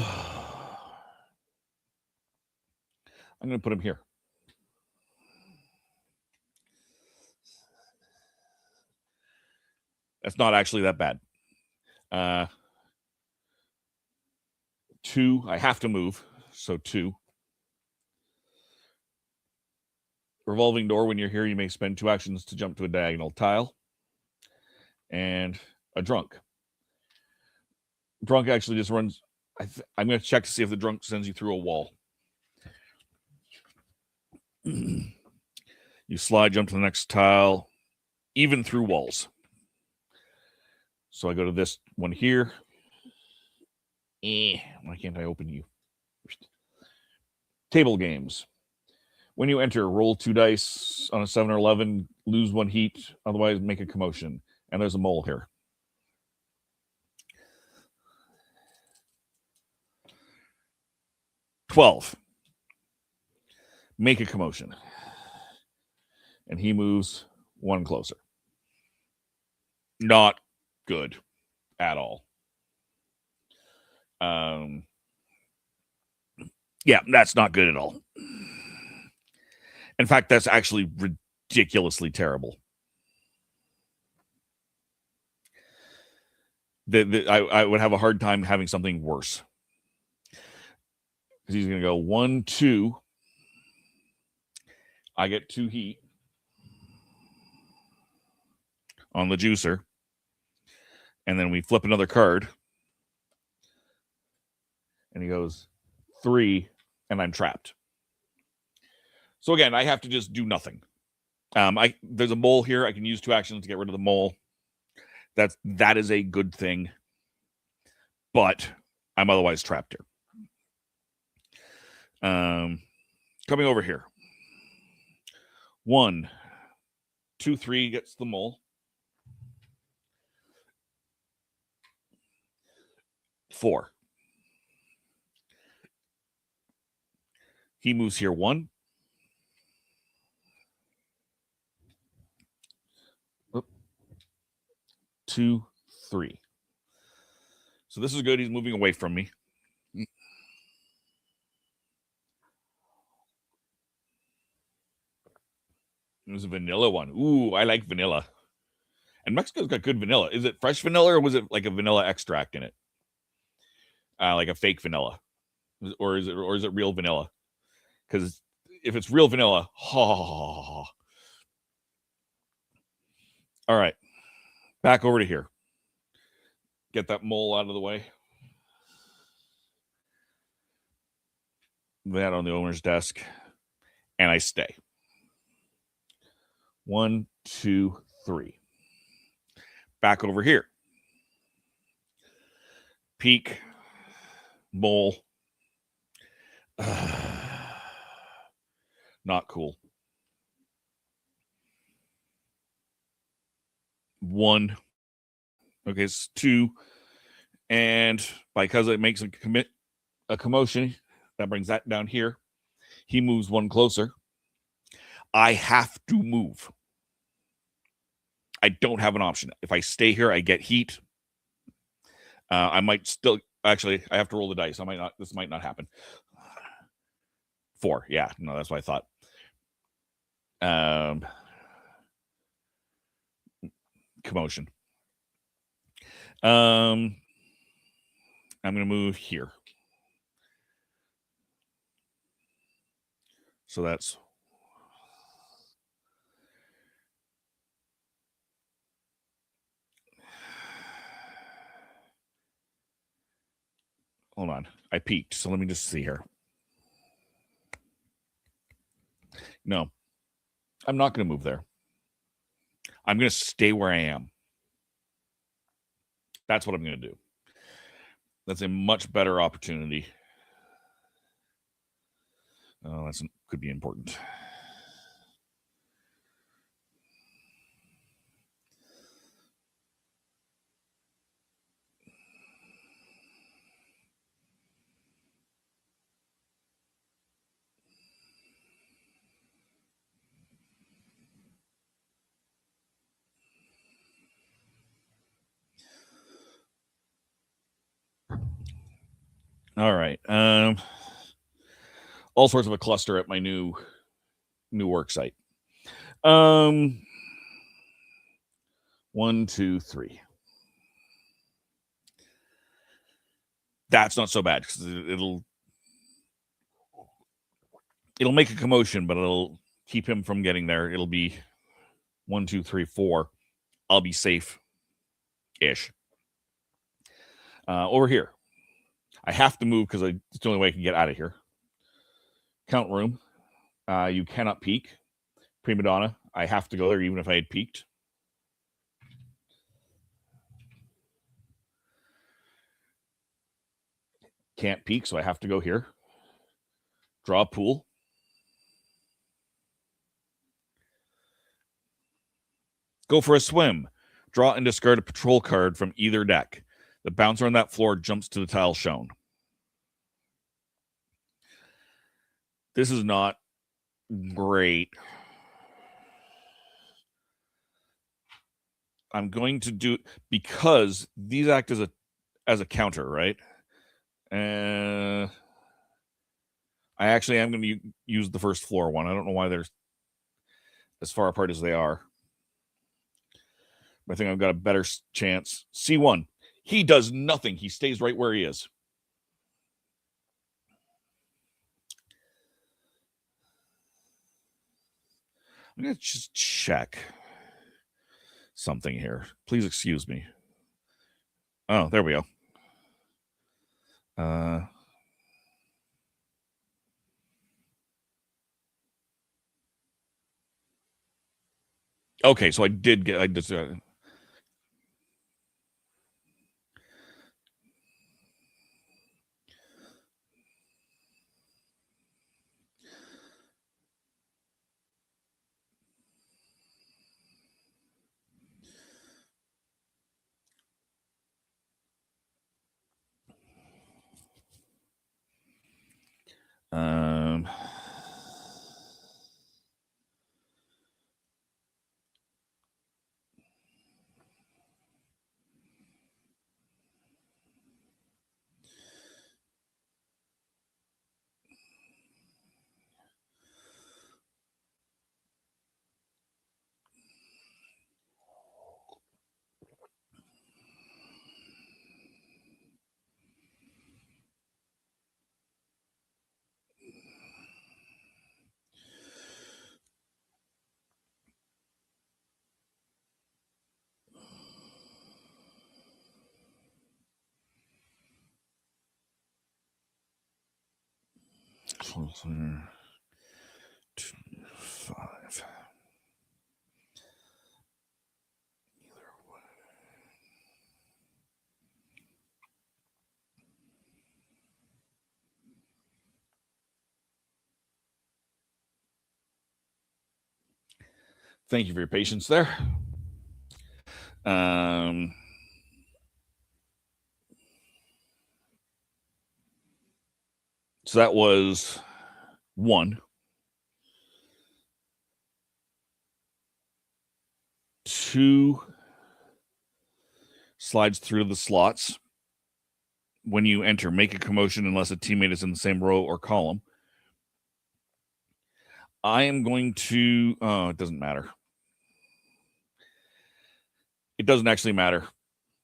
going to put him here. That's not actually that bad. 2, I have to move, so 2. Revolving door, when you're here, you may spend 2 actions to jump to a diagonal tile. And a drunk. Drunk actually just runs. I'm going to check to see if the drunk sends you through a wall. You slide, jump to the next tile, even through walls. So I go to this one here. Why can't I open you? Table games. When you enter, roll 2 dice on a 7 or 11, lose 1 heat, otherwise make a commotion. And there's a mole here. 12. Make a commotion. And he moves one closer. Not good at all. Yeah, that's not good at all. In fact, that's actually ridiculously terrible. I would have a hard time having something worse. Because he's going to go 1, 2. I get 2 heat on the juicer. And then we flip another card. And he goes 3, and I'm trapped. So again, I have to just do nothing. There's a mole here. I can use 2 actions to get rid of the mole. That is a good thing. But I'm otherwise trapped here. Coming over here. 1, 2, 3 gets the mole. 4. He moves here 1. 2, 3. So this is good. He's moving away from me. It was a vanilla one. Ooh, I like vanilla. And Mexico's got good vanilla. Is it fresh vanilla or was it like a vanilla extract in it? Like a fake vanilla. Or is it real vanilla? Because if it's real vanilla, all right. Back over to here. Get that mole out of the way. That on the owner's desk. And I stay. 1, 2, 3. Back over here. Peek. Mole. Not cool. 1. Okay, it's 2. And because it makes a commotion, that brings that down here. He moves 1 closer. I have to move. I don't have an option. If I stay here, I get heat. I might still actually I have to roll the dice. This might not happen. 4. Yeah, no, that's what I thought. Commotion. I'm going to move here. So that's hold on. I peeked. So let me just see here. No, I'm not going to move there. I'm going to stay where I am. That's what I'm going to do. That's a much better opportunity. Oh, that could be important. All right. All sorts of a cluster at my new work site. 1, 2, 3. That's not so bad because it'll make a commotion, but it'll keep him from getting there. It'll be 1, 2, 3, 4. I'll be safe-ish. Over here. I have to move because it's the only way I can get out of here. Count room. You cannot peek. Prima donna. I have to go there even if I had peeked. Can't peek, so I have to go here. Draw a pool. Go for a swim. Draw and discard a patrol card from either deck. The bouncer on that floor jumps to the tile shown. This is not great. I'm going to do, because these act as a counter, right? I actually am going to use the first floor one. I don't know why they're as far apart as they are. I think I've got a better chance. C1. He does nothing. He stays right where he is. I'm going to just check something here. Please excuse me. Oh, there we go. Okay, so I just Two, 5. Thank you for your patience there. So that was 1. 2 slides through the slots. When you enter, make a commotion unless a teammate is in the same row or column. I am going to, it doesn't matter. It doesn't actually matter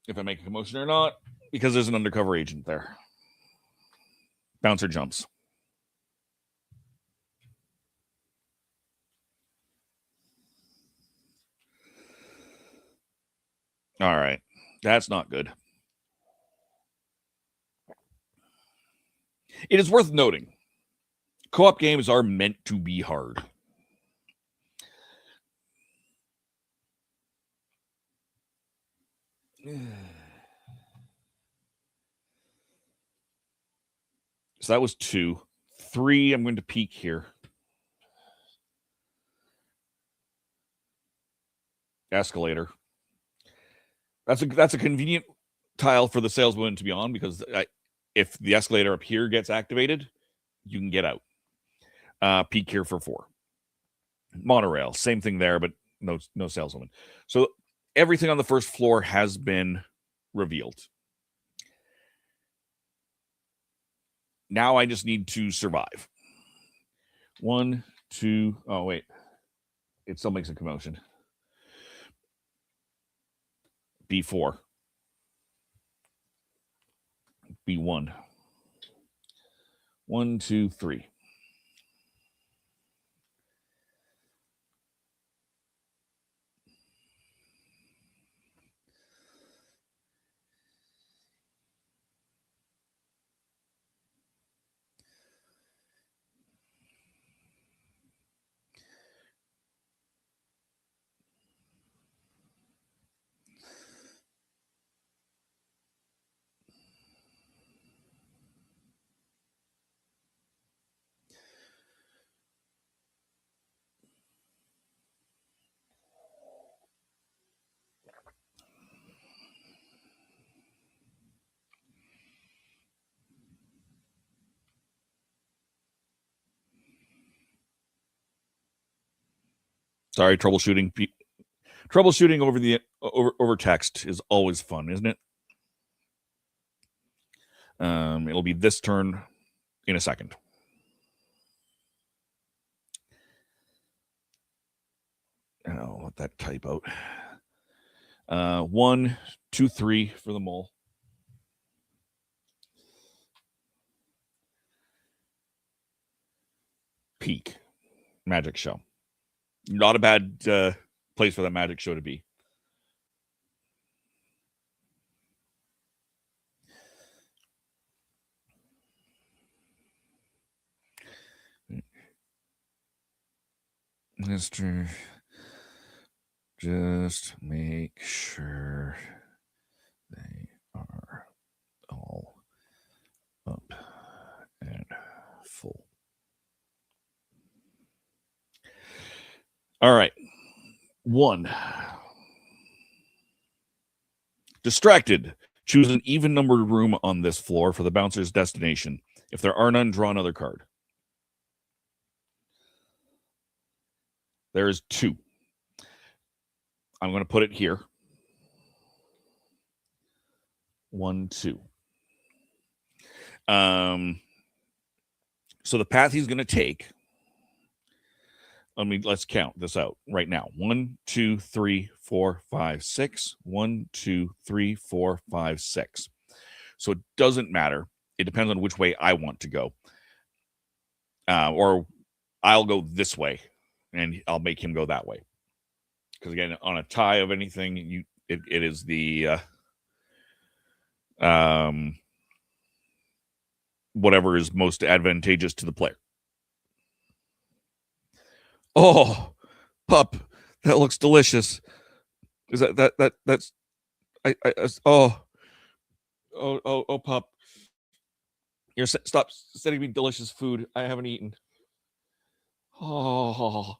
if I make a commotion or not, because there's an undercover agent there. Bouncer jumps. All right. That's not good. It is worth noting, co-op games are meant to be hard. So that was 2. 3, I'm going to peek here. Escalator. That's a convenient tile for the salesman to be on, because if the escalator up here gets activated, you can get out. Peek here for 4. Monorail, same thing there, but no saleswoman. So everything on the first floor has been revealed. Now I just need to survive. 1, 2. Oh, wait. It still makes a commotion. B4. B1. 1, 2, 3. Sorry, troubleshooting. Troubleshooting over text is always fun, isn't it? It'll be this turn in a second. And I'll let that type out. 1, 2, 3 for the mole. Peak magic show. Not a bad place for that magic show to be. Mr. Just make sure they are all up and full. All right. 1. Distracted. Choose an even numbered room on this floor for the bouncer's destination. If there are none, draw another card. There is 2. I'm going to put it here. 1, 2. So the path he's going to take, let's count this out right now. 1, 2, 3, 4, 5, 6. 1, 2, 3, 4, 5, 6. So it doesn't matter. It depends on which way I want to go. Or I'll go this way, and I'll make him go that way. Because again, on a tie of anything, it is the whatever is most advantageous to the player. Oh, pup, that looks delicious. Is that's oh pup, stop sending me delicious food I haven't eaten. Oh,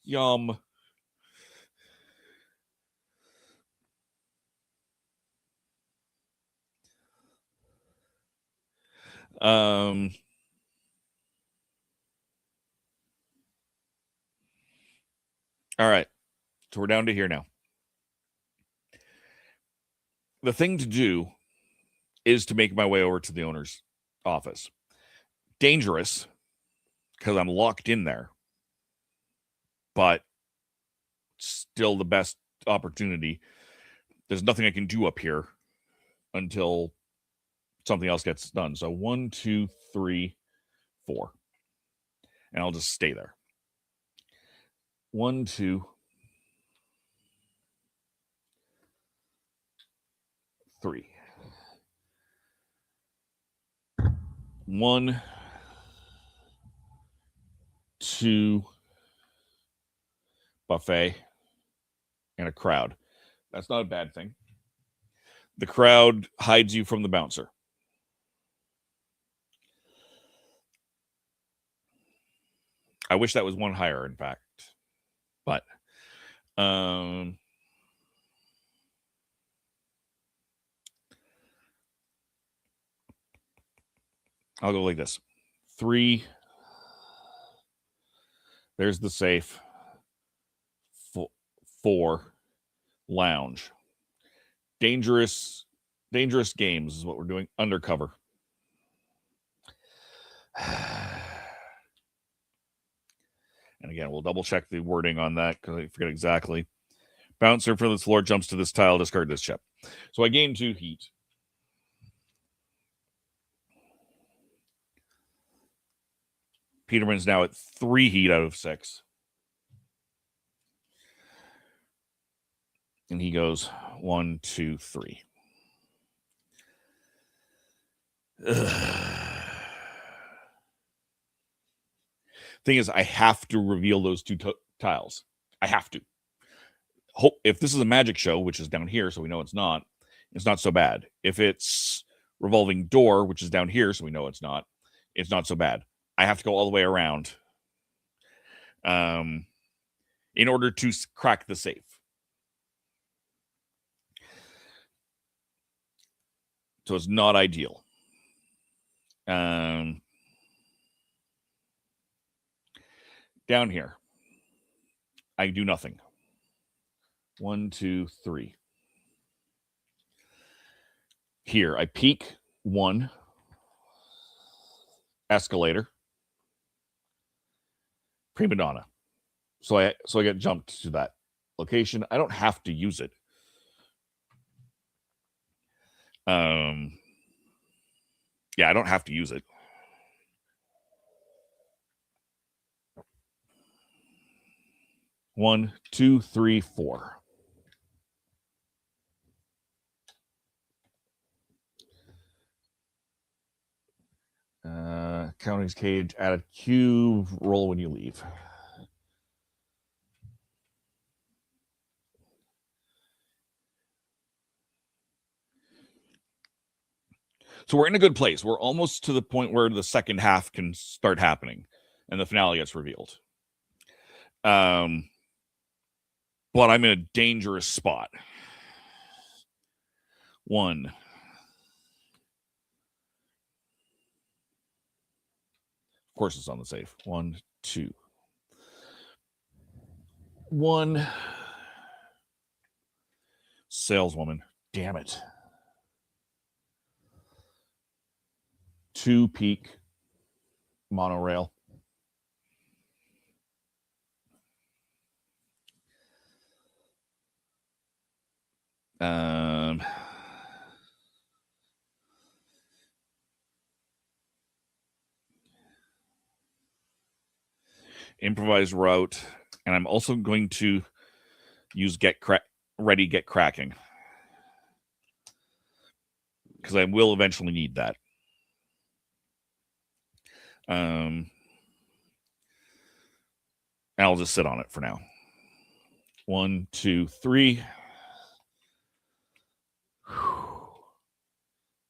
yum. All right. So we're down to here now. The thing to do is to make my way over to the owner's office. Dangerous, because I'm locked in there. But still the best opportunity. There's nothing I can do up here until something else gets done. So 1, 2, 3, 4. And I'll just stay there. 1, 2, 3. 1, 2, buffet, and a crowd. That's not a bad thing. The crowd hides you from the bouncer. I wish that was one higher, in fact. But I'll go like this. 3. There's the safe. 4. Lounge. Dangerous games is what we're doing. Undercover. And again, we'll double check the wording on that because I forget exactly. Bouncer from this floor jumps to this tile, discard this chip. So I gain 2 heat. Peterman's now at 3 heat out of 6. And he goes 1, 2, 3. Thing is, I have to reveal those 2 tiles. I have to. If this is a magic show, which is down here, so we know it's not so bad. If it's revolving door, which is down here, so we know it's not so bad. I have to go all the way around in order to crack the safe. So it's not ideal. Down here, I do nothing. 1, 2, 3. Here, I peak 1. Escalator. Prima donna. So I get jumped to that location. I don't have to use it. Yeah, I don't have to use it. One, two, three, four. Counting's cage, add a cube, roll when you leave. So we're in a good place. We're almost to the point where the second half can start happening and the finale gets revealed. But I'm in a dangerous spot. 1. Of course it's on the safe. 1, 2. 1. Saleswoman. Damn it. 2 peak. Monorail. Improvised route, and I'm also going to use get cracking because I will eventually need that. And I'll just sit on it for now. 1, 2, 3.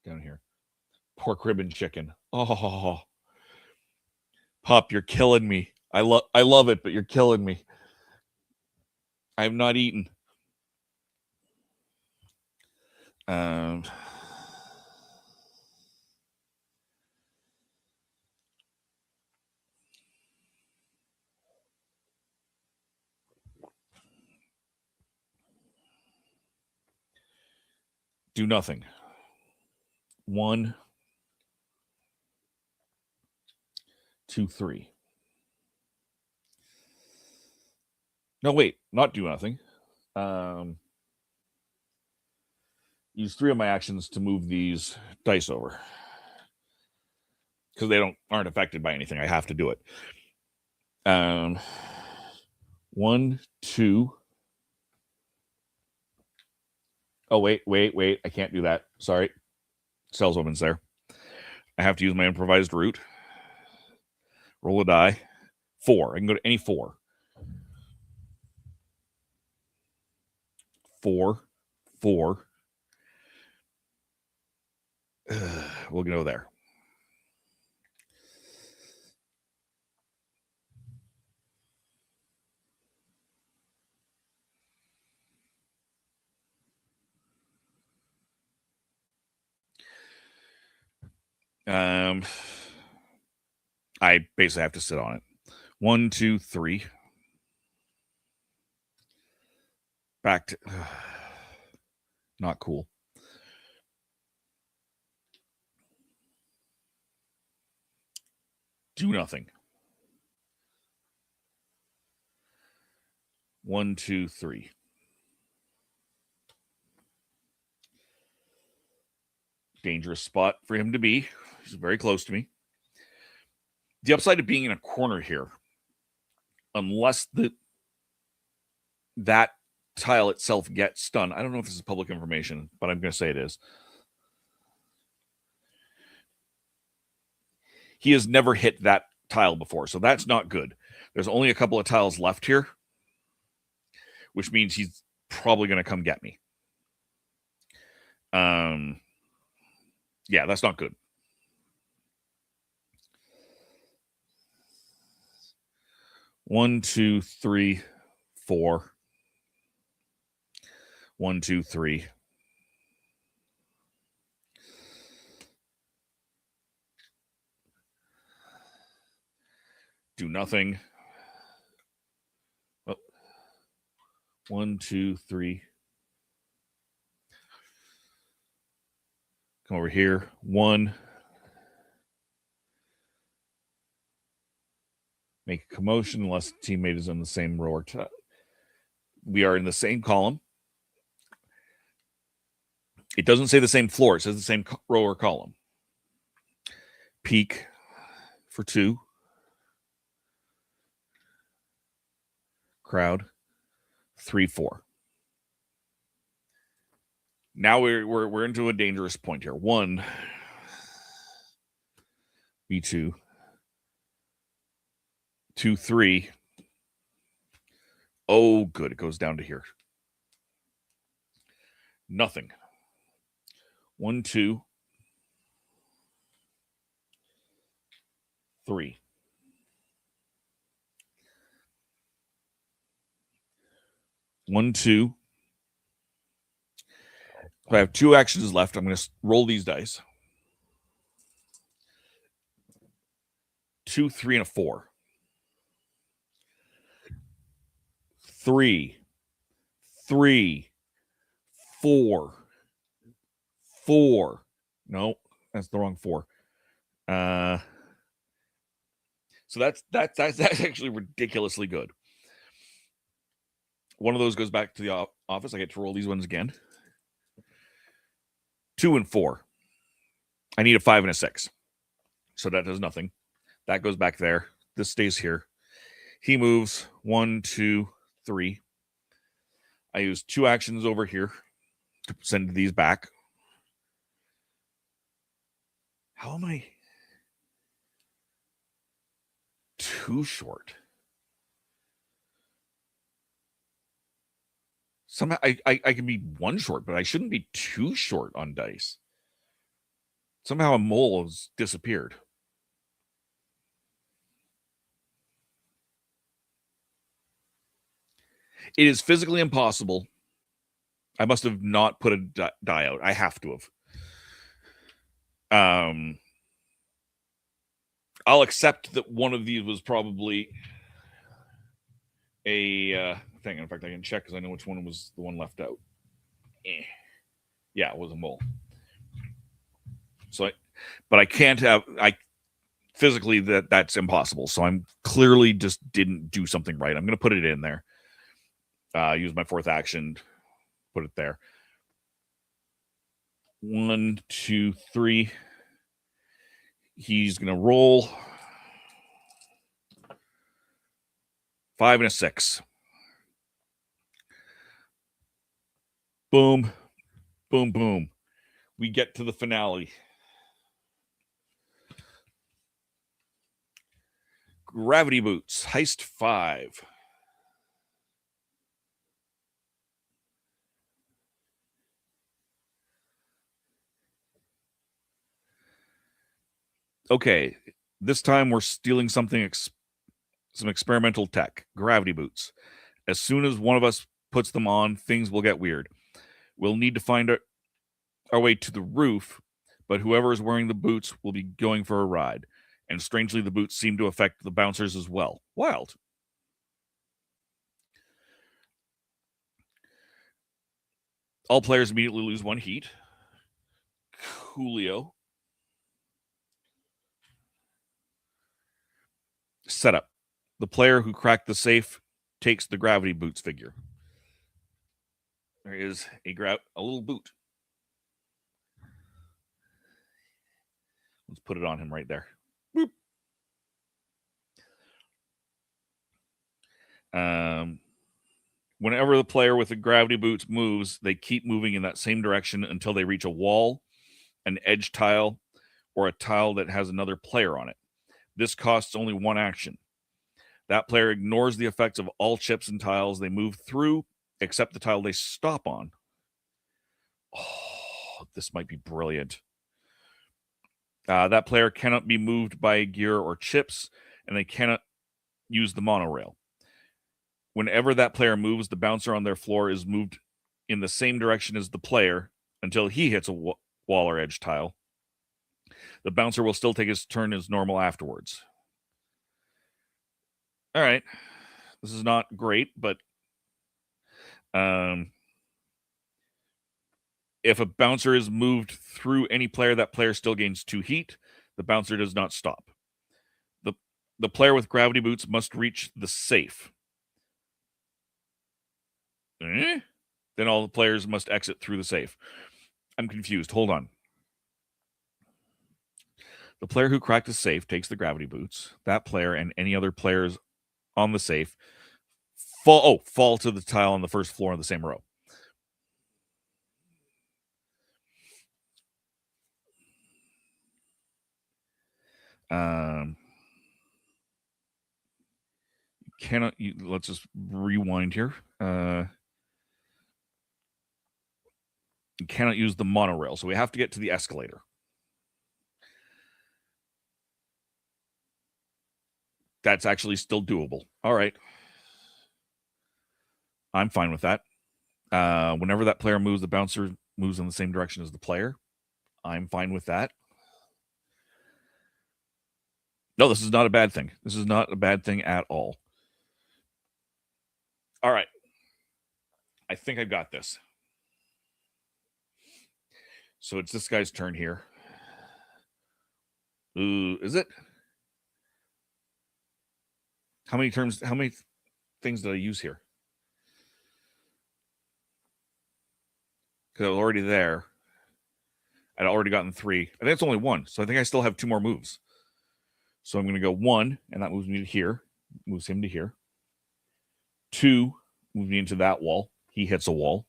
Down here. Pork rib and chicken. Oh, Pup, you're killing me. I love it, but you're killing me. I have not eaten. Do nothing. 1, 2, 3. No, wait, not do nothing. Use 3 of my actions to move these dice over because they aren't affected by anything. I have to do it. 1, 2. Oh, wait. I can't do that. Sorry. Saleswoman's there. I have to use my improvised route. Roll a die. 4. I can go to any 4. 4. 4. We'll go there. I basically have to sit on it. 1, 2, 3. Back to not cool. Do nothing. 1, 2, 3. Dangerous spot for him to be. He's very close to me. The upside of being in a corner here, unless that tile itself gets stunned. I don't know if this is public information, but I'm going to say it is. He has never hit that tile before, so that's not good. There's only a couple of tiles left here, which means he's probably going to come get me. Yeah, that's not good. 1, 2, 3, 4. 1, 2, 3. Do nothing. Oh. 1, 2, 3. Come over here. 1. Make a commotion unless the teammate is in the same row or we are in the same column. It doesn't say the same floor. It says the same row or column. Peek for 2. Crowd 3, 4. Now we're into a dangerous point here. 1, B2, 2, 3. Oh, good. It goes down to here. Nothing. 1, 2, 3. 1, 2. I have 2 actions left. I'm going to roll these dice. 2, 3, and a 4. 3, 3, 4, 4. No, that's the wrong 4. So that's actually ridiculously good. One of those goes back to the office. I get to roll these ones again. 2 and 4. I need a 5 and a 6. So that does nothing. That goes back there. This stays here. He moves 1, 2, 3. I use 2 actions over here to send these back. How am I too short? Somehow I can be 1 short, but I shouldn't be 2 short on dice. Somehow a mole has disappeared. It is physically impossible. I must have not put a die out. I have to have. I'll accept that one of these was probably a thing. In fact, I can check because I know which one was the one left out. Yeah, it was a mole. So, but I can't have. Physically that's impossible. So I'm clearly just didn't do something right. I'm going to put it in there. Use my 4th action. Put it there. 1, 2, 3. He's going to roll 5 and a 6. Boom, boom, boom. We get to the finale. Gravity Boots, Heist 5. Okay, this time we're stealing something, some experimental tech. Gravity boots. As soon as one of us puts them on, things will get weird. We'll need to find our way to the roof, but whoever is wearing the boots will be going for a ride. And strangely, the boots seem to affect the bouncers as well. Wild. All players immediately lose 1 heat. Coolio. Setup. The player who cracked the safe takes the gravity boots figure. There is a little boot. Let's put it on him right there. Boop. Whenever the player with the gravity boots moves, they keep moving in that same direction until they reach a wall, an edge tile, or a tile that has another player on it. This costs only 1 action. That player ignores the effects of all chips and tiles they move through, except the tile they stop on. Oh, this might be brilliant. That player cannot be moved by gear or chips, and they cannot use the monorail. Whenever that player moves, the bouncer on their floor is moved in the same direction as the player until he hits a wall or edge tile. The bouncer will still take his turn as normal afterwards. All right. This is not great, but If a bouncer is moved through any player, that player still gains 2 heat. The bouncer does not stop. The player with gravity boots must reach the safe. Then all the players must exit through the safe. I'm confused. Hold on. The player who cracked the safe takes the gravity boots. That player and any other players on the safe fall to the tile on the first floor in the same row. Let's just rewind here. You cannot use the monorail, so we have to get to the escalator. That's actually still doable. All right. I'm fine with that. Whenever that player moves, the bouncer moves in the same direction as the player. I'm fine with that. No, this is not a bad thing. This is not a bad thing at all. All right. I think I've got this. So it's this guy's turn here. Is it? How many things did I use here? Because I was already there. I'd already gotten 3. I think it's only 1. So I think I still have 2 more moves. So I'm going to go 1, and that moves me to here. Moves him to here. 2, moves me into that wall. He hits a wall.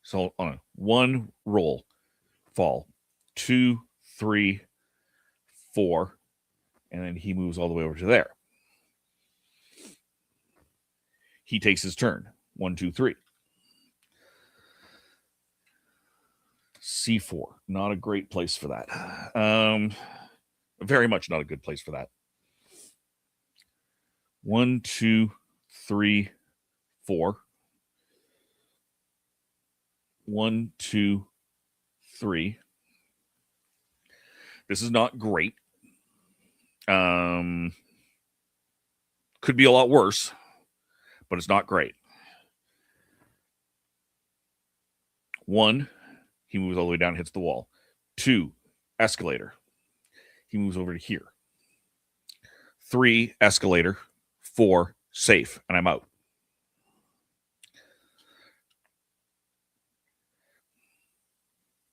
So on 1 roll, fall. 2, 3, 4. And then he moves all the way over to there. He takes his turn. 1, 2, 3. C4. Not a great place for that. Very much not a good place for that. 1, 2, 3, 4. 1, 2, 3. This is not great. Could be a lot worse, but it's not great. 1, he moves all the way down, hits the wall. 2, escalator. He moves over to here. 3, escalator. 4, safe, and I'm out.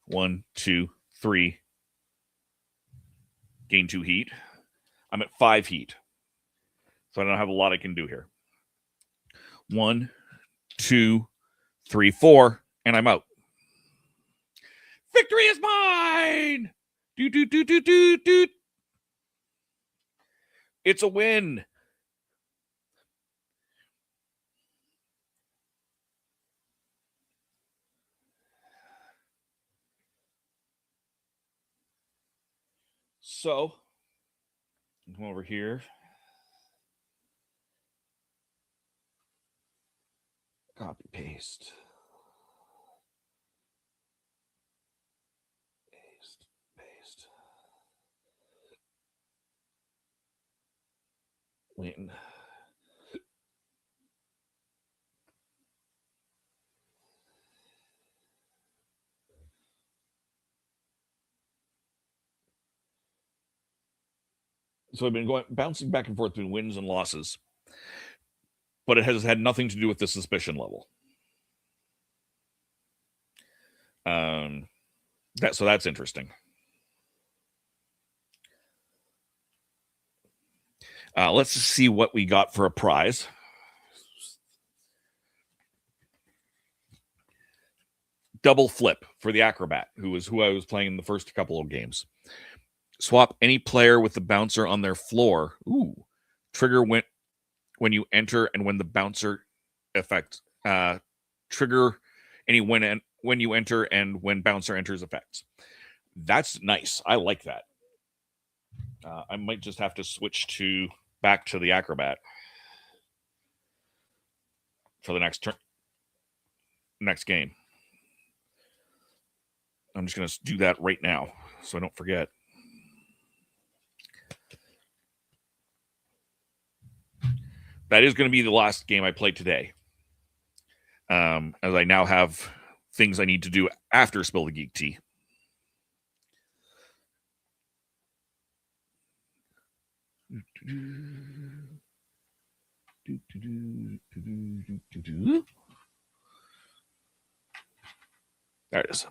One, 2, 3. Gain 2 heat. I'm at 5 heat. So I don't have a lot I can do here. 1, 2, 3, 4, and I'm out. Victory is mine! Do, do, do, do, do, do. It's a win. So, come over here. Copy, paste. Paste. Waiting. So I've been bouncing back and forth between wins and losses, but it has had nothing to do with the suspicion level. So that's interesting. Let's see what we got for a prize. Double flip for the acrobat, who I was playing in the first couple of games. Swap any player with the bouncer on their floor. Ooh. Trigger when you enter and when the bouncer effect. Trigger any when you enter and when bouncer enters effects. That's nice. I like that. I might just have to switch back to the acrobat for the next game. I'm just going to do that right now so I don't forget. that is going to be the last game I play today. As I now have things I need to do after Spill the Geek Tea. There it is.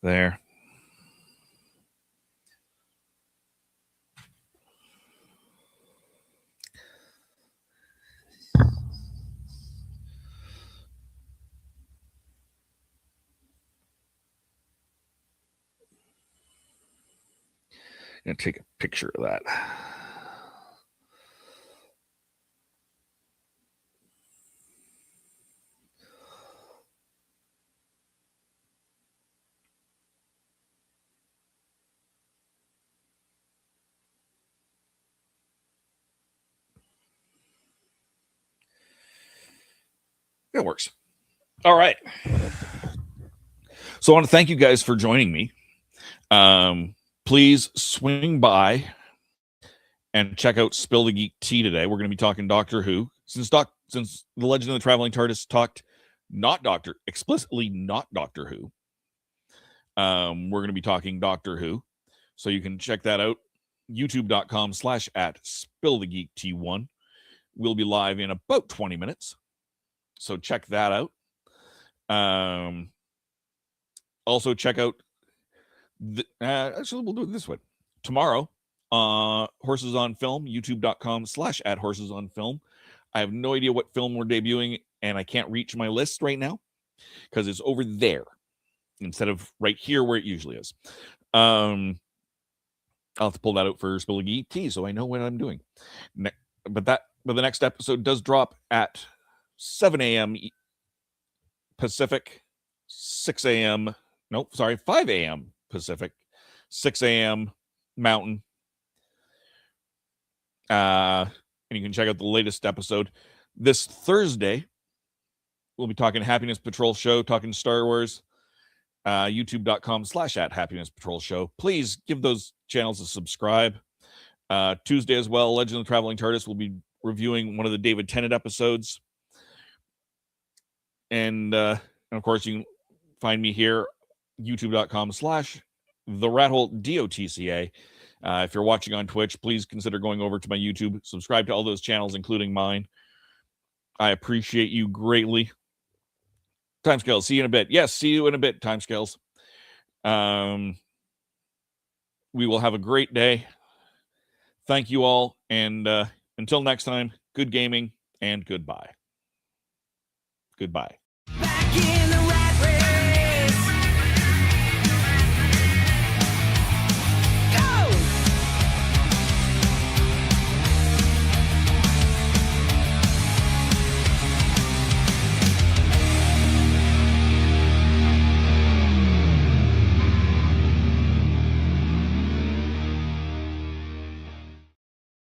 There. I'm going to take a picture of that. It works. All right. So I want to thank you guys for joining me. Please swing by and check out Spill the Geek Tea today. We're going to be talking Doctor Who. Since The Legend of the Traveling TARDIS talked explicitly not Doctor Who, we're going to be talking Doctor Who. So you can check that out. YouTube.com/@SpillTheGeekT1. We'll be live in about 20 minutes. So check that out. Also check out actually we'll do it this way. Tomorrow, Horses on Film, youtube.com/@HorsesOnFilm. I have no idea what film we're debuting, and I can't reach my list right now because it's over there instead of right here where it usually is. I'll have to pull that out for Spill the Geek Tea so I know what I'm doing. But the next episode does drop at 7 a.m. Pacific, 5 a.m. Pacific, 6 a.m. Mountain. And you can check out the latest episode. This Thursday, we'll be talking Happiness Patrol Show, talking Star Wars. YouTube.com/@Happiness Patrol Show. Please give those channels a subscribe. Tuesday as well, Legend of the Traveling TARDIS will be reviewing one of the David Tennant episodes. And of course, you can find me here, youtube.com/TheRatHole, DOTCA. If you're watching on Twitch, please consider going over to my YouTube. Subscribe to all those channels, including mine. I appreciate you greatly. Timescales, see you in a bit. Yes, see you in a bit, Timescales. We will have a great day. Thank you all. And until next time, good gaming and goodbye. Goodbye. Back in